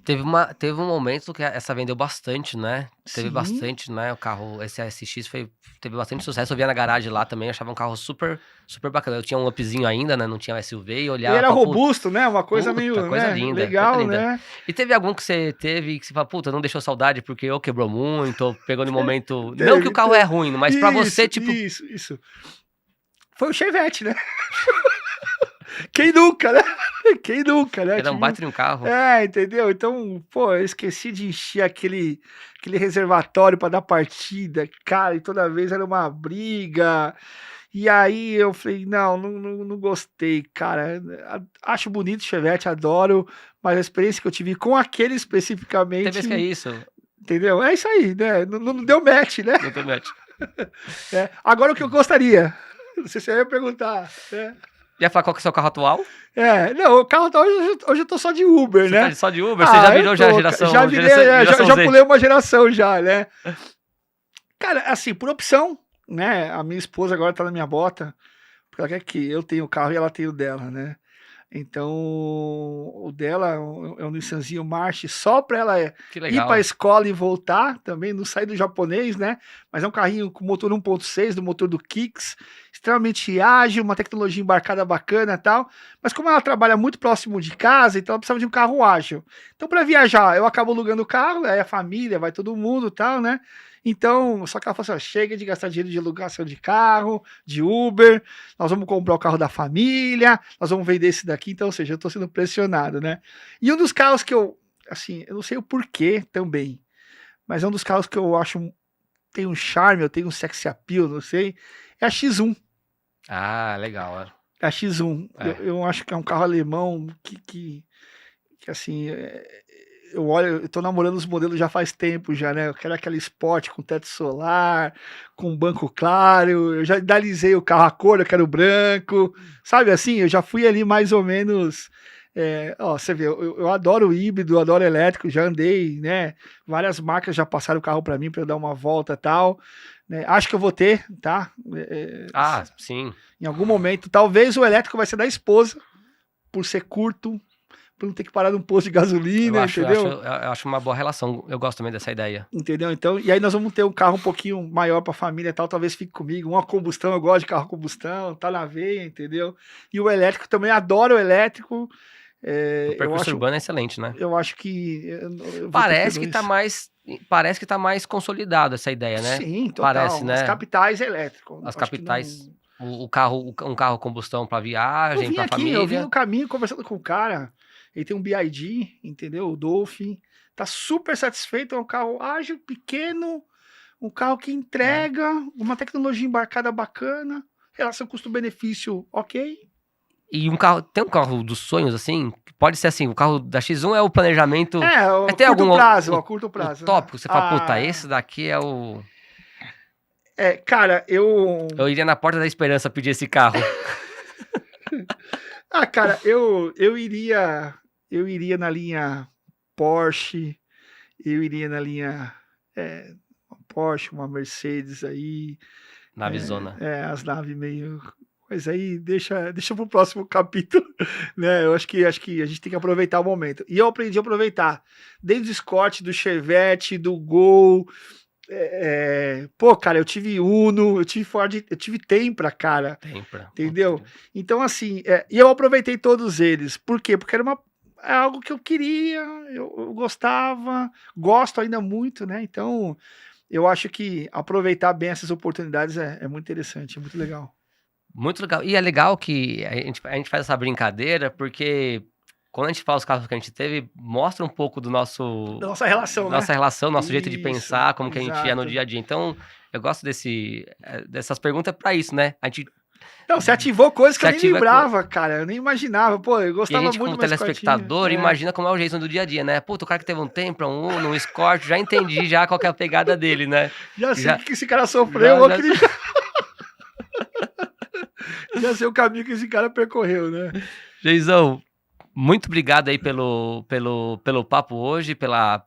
Teve um momento que essa vendeu bastante, né? Teve Sim. bastante, né? O carro, esse SX teve bastante sucesso. Eu via na garagem lá também, achava um carro super, super bacana. Eu tinha um upzinho ainda, né? Não tinha um SUV e Ele olhava e era falava, puta, robusto, né? Uma coisa puta, meio, coisa né? linda, coisa Legal, linda. né? E teve algum que você teve que você fala, puta, não deixou saudade porque ou quebrou muito, ou pegou no momento. Não que o Teve, carro é teve. ruim, mas pra você, Isso, tipo. isso. Foi o Chevette, né? Quem nunca, né? Quem nunca, né? Era um baita de um carro. Entendeu? Então, pô, eu esqueci de encher aquele reservatório para dar partida, cara, e toda vez era uma briga. E aí eu falei, não gostei, cara. Acho bonito o Chevette, adoro, mas a experiência que eu tive com aquele Tem especificamente, vez que é isso. entendeu? É isso aí, né? Não deu match, né? Não tem match. Agora o que eu gostaria, não sei se você ia perguntar, né? Ia falar qual que é o seu carro atual? Não, o carro tá, hoje eu tô só de Uber, Você né? tá só de Uber? Você já virou já a geração, Já virei, geração já Z. pulei uma geração já, né? Cara, assim, por opção, né? A minha esposa agora tá na minha bota, porque ela quer que eu tenha o carro e ela tem o dela, né? Então, o dela é um Nissanzinho March só para ela Que ir legal. para a escola e voltar também, não sair do japonês, né? Mas é um carrinho com motor 1.6, do motor do Kicks, extremamente ágil, uma tecnologia embarcada bacana e tal. Mas como ela trabalha muito próximo de casa, então ela precisava de um carro ágil. Então, para viajar, eu acabo alugando o carro, aí a família, vai todo mundo e tal, né? Então, só que ela falou assim: ó, chega de gastar dinheiro de alugação de carro, de Uber, nós vamos comprar o carro da família, nós vamos vender esse daqui, então, ou seja, eu estou sendo pressionado, né? E um dos carros que eu, assim, eu não sei o porquê também, mas é um dos carros que eu acho tem um charme, eu tenho um sexy appeal, não sei, é a X1. Ah, legal. É a X1. Eu acho que é um carro alemão que assim, eu tô namorando os modelos já faz tempo já, né? Eu quero aquele Sport com teto solar, com banco claro. Eu já idealizei o carro a cor, eu quero branco. Sabe assim? Eu já fui ali mais ou menos. Você vê, eu adoro híbrido, eu adoro elétrico, já andei, né? Várias marcas já passaram o carro para mim para eu dar uma volta e tal. Né? Acho que eu vou ter, tá? Sim. Em algum momento, talvez o elétrico vai ser da esposa, por ser curto, para não ter que parar num posto de gasolina, entendeu? Eu acho uma boa relação. Eu gosto também dessa ideia. Entendeu? Então, e aí nós vamos ter um carro um pouquinho maior para a família e tal, talvez fique comigo. Uma combustão, eu gosto de carro combustão, tá na veia, entendeu? E o elétrico também, adoro o elétrico. O percurso urbano é excelente, né? Eu acho que parece que tá mais consolidado essa ideia, né? Sim, total. Parece, né? As capitais elétrico. As capitais, um carro combustão para viagem, para família. Eu vim no caminho conversando com o cara. Ele tem um BID, entendeu? O Dolphin. Tá super satisfeito. É um carro ágil, pequeno. Um carro que entrega uma tecnologia embarcada bacana. Relação custo-benefício, ok. E tem um carro dos sonhos, assim? Pode ser assim, o carro da X1 é o planejamento. A curto prazo. Tópico, você fala, puta, esse daqui é o. Cara, eu iria na Porta da Esperança pedir esse carro. cara, eu iria na linha Porsche, eu iria na linha uma Porsche, uma Mercedes aí. Navezona. As naves meio... Mas aí deixa pro próximo capítulo, né? Eu acho que a gente tem que aproveitar o momento. E eu aprendi a aproveitar, desde o Escort, do Chevette, do Gol. Pô, cara, eu tive Uno, eu tive Ford, eu tive Tempra, cara. Tempra. Entendeu? Então, assim, e eu aproveitei todos eles. Por quê? Porque era algo que eu queria, eu gostava, gosto ainda muito, né? Então, eu acho que aproveitar bem essas oportunidades é muito interessante, é muito legal. Muito legal. E é legal que a gente faz essa brincadeira, porque quando a gente fala os casos que a gente teve, mostra um pouco da nossa relação, nosso jeito de pensar, como que a gente é no dia a dia. Então, eu gosto dessas perguntas para isso, né? Você ativou coisas que eu nem lembrava, cara. Eu nem imaginava. Pô, eu gostava muito. E a gente, como telespectador, imagina como é o Jason do dia a dia, né? Puta, o cara que teve um Tempra, um Uno, um Escort, já entendi já qual que é a pegada dele, né? Já sei o que esse cara sofreu. Já sei o caminho que esse cara percorreu, né? Jason, muito obrigado aí pelo papo hoje, pela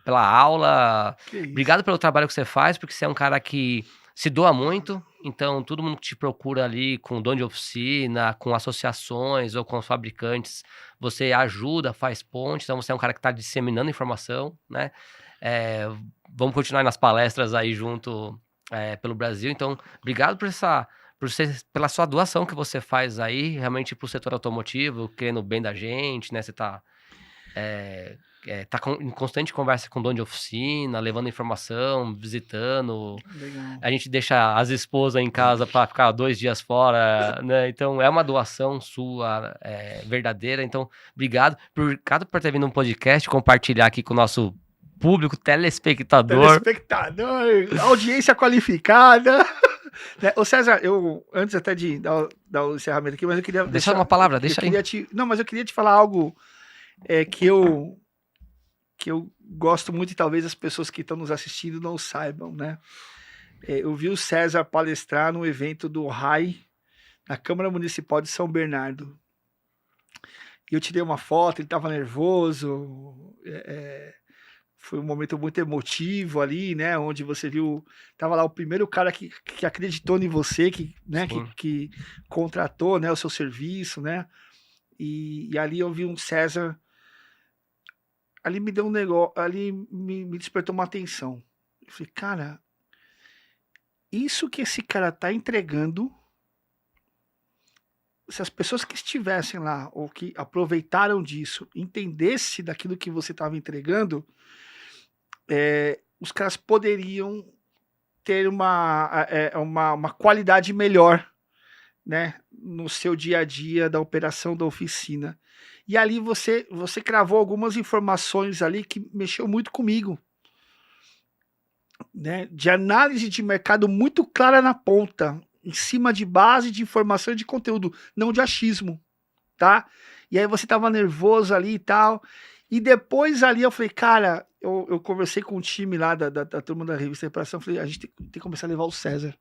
aula. Obrigado pelo trabalho que você faz, porque você é um cara que se doa muito. então todo mundo que te procura ali com dono de oficina, com associações ou com os fabricantes, você ajuda, faz ponte, então você é um cara que está disseminando informação, né? Eh, Vamos continuar nas palestras aí junto, pelo Brasil, então obrigado pela sua doação que você faz aí, realmente para o setor automotivo, querendo o bem da gente, né, você tá em constante conversa com o dono de oficina, levando informação, visitando. Legal. A gente deixa as esposas em casa para ficar 2 dias fora, né, então é uma doação sua, verdadeira, então obrigado por ter vindo no podcast, compartilhar aqui com o nosso público, telespectador. Audiência qualificada. Né? Ô César, antes até de dar o encerramento aqui, mas eu queria Deixa uma palavra, deixa aí. Mas eu queria te falar algo que eu gosto muito e talvez as pessoas que estão nos assistindo não saibam, né? Eu vi o César palestrar no evento do RAI, na Câmara Municipal de São Bernardo. E eu tirei uma foto, ele estava nervoso, foi um momento muito emotivo ali, né? Onde você viu, tava lá o primeiro cara que acreditou em você, que contratou, né, o seu serviço, né? E ali eu vi um César, ali me deu um negócio, ali me despertou uma atenção. Eu falei, cara, isso que esse cara tá entregando, se as pessoas que estivessem lá ou que aproveitaram disso entendesse daquilo que você estava entregando, os caras poderiam ter uma qualidade melhor, né, no seu dia a dia da operação da oficina. E ali você cravou algumas informações ali que mexeu muito comigo, né, de análise de mercado muito clara na ponta, em cima de base de informação e de conteúdo, não de achismo, tá? E aí você tava nervoso ali e tal, e depois ali eu falei, cara, eu conversei com o time lá da turma da revista Reparação, falei, a gente tem que começar a levar o César.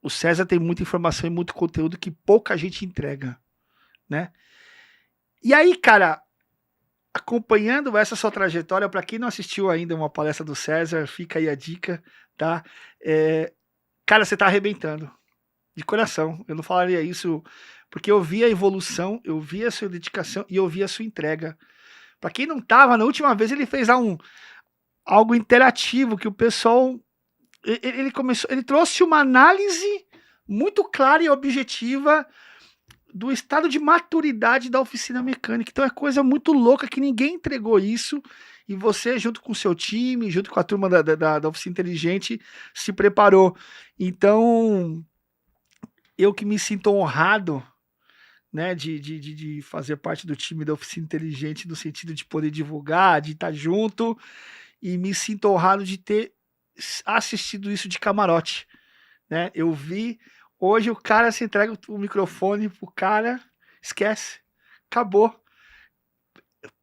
O César tem muita informação e muito conteúdo que pouca gente entrega, né? E aí, cara, acompanhando essa sua trajetória, para quem não assistiu ainda uma palestra do César, fica aí a dica, tá? Cara, você tá arrebentando, de coração. Eu não falaria isso porque eu vi a evolução, eu vi a sua dedicação e eu vi a sua entrega. Para quem não tava, na última vez ele fez lá algo interativo que o pessoal ele trouxe uma análise muito clara e objetiva do estado de maturidade da oficina mecânica. Então é coisa muito louca que ninguém entregou isso e você, junto com o seu time, junto com a turma da Oficina Inteligente, se preparou. Então, eu que me sinto honrado, né, de fazer parte do time da Oficina Inteligente, no sentido de poder divulgar, de estar junto, e me sinto honrado de ter assistido isso de camarote, né? Eu vi, hoje o cara se entrega o microfone pro cara, esquece, acabou.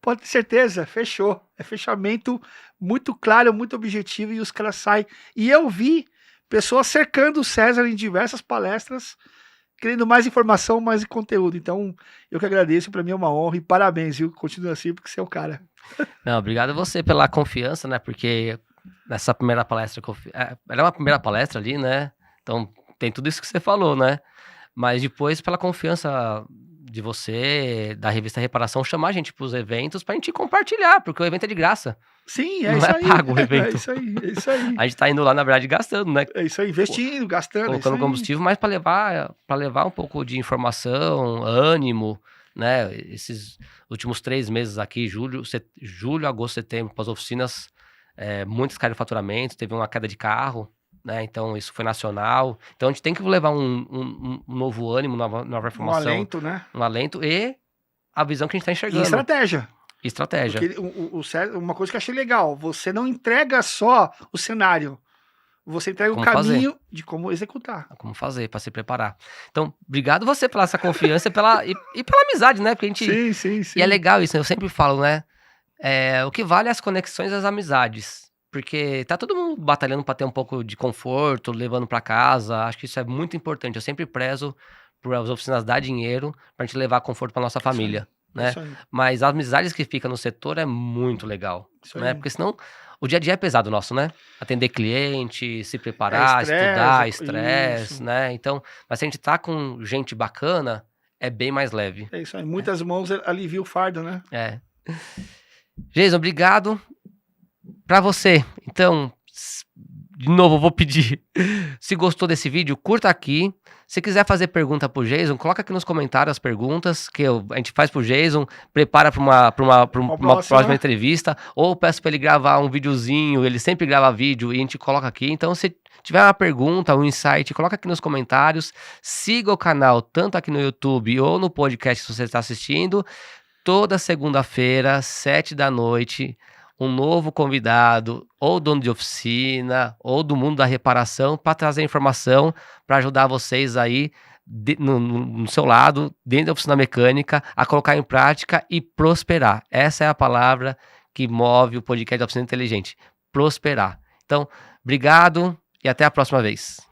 Pode ter certeza, fechou. É fechamento muito claro, muito objetivo e os caras saem. E eu vi pessoas cercando o César em diversas palestras, querendo mais informação, mais conteúdo. Então, eu que agradeço, para mim é uma honra e parabéns, viu? Continua assim, porque você é o cara. Não, obrigado a você pela confiança, né? Porque nessa primeira palestra era uma primeira palestra ali, né? Então tem tudo isso que você falou, né? Mas depois pela confiança de você, da revista Reparação, chamar a gente para os eventos pra gente compartilhar, porque o evento é de graça. Sim, não é pago o evento. É isso aí, é isso aí. A gente tá indo lá, na verdade, gastando, né? É isso aí, investindo, gastando. Colocando combustível, mas para levar um pouco de informação, ânimo, né? Esses últimos 3 meses aqui, julho, agosto, setembro, para as oficinas, muitos caíram faturamento, teve uma queda de carro, né? Então isso foi nacional. Então a gente tem que levar um novo ânimo, nova informação. Um alento, né? Um alento e a visão que a gente está enxergando. E estratégia. Estratégia. Porque uma coisa que eu achei legal, você não entrega só o cenário, você entrega o caminho de como executar. Como fazer, para se preparar. Então, obrigado você pela essa confiança e pela amizade, né? Porque a gente... Sim. E é legal isso, eu sempre falo, né? O que vale é as conexões e as amizades. Porque tá todo mundo batalhando para ter um pouco de conforto, levando para casa. Acho que isso é muito importante. Eu sempre prezo por as oficinas dar dinheiro pra gente levar conforto para nossa família, né? Mas as amizades que ficam no setor é muito legal, né? Porque senão O dia a dia é pesado nosso, né? Atender cliente, se preparar, estudar, estresse, né? Então, mas se a gente tá com gente bacana, é bem mais leve. É isso aí. Muitas mãos alivia o fardo, né? É. Jason, obrigado. Pra você, então, de novo, eu vou pedir. Se gostou desse vídeo, curta aqui. Se quiser fazer pergunta pro Jason, coloca aqui nos comentários as perguntas que a gente faz pro Jason, prepara pra uma próxima entrevista, ou peço pra ele gravar um videozinho, ele sempre grava vídeo e a gente coloca aqui. Então, se tiver uma pergunta, um insight, coloca aqui nos comentários. Siga o canal, tanto aqui no YouTube ou no podcast se você está assistindo. Toda segunda-feira, 7 da noite, um novo convidado, ou dono de oficina, ou do mundo da reparação, para trazer informação, para ajudar vocês aí, no seu lado, dentro da oficina mecânica, a colocar em prática e prosperar. Essa é a palavra que move o podcast da Oficina Inteligente, prosperar. Então, obrigado e até a próxima vez.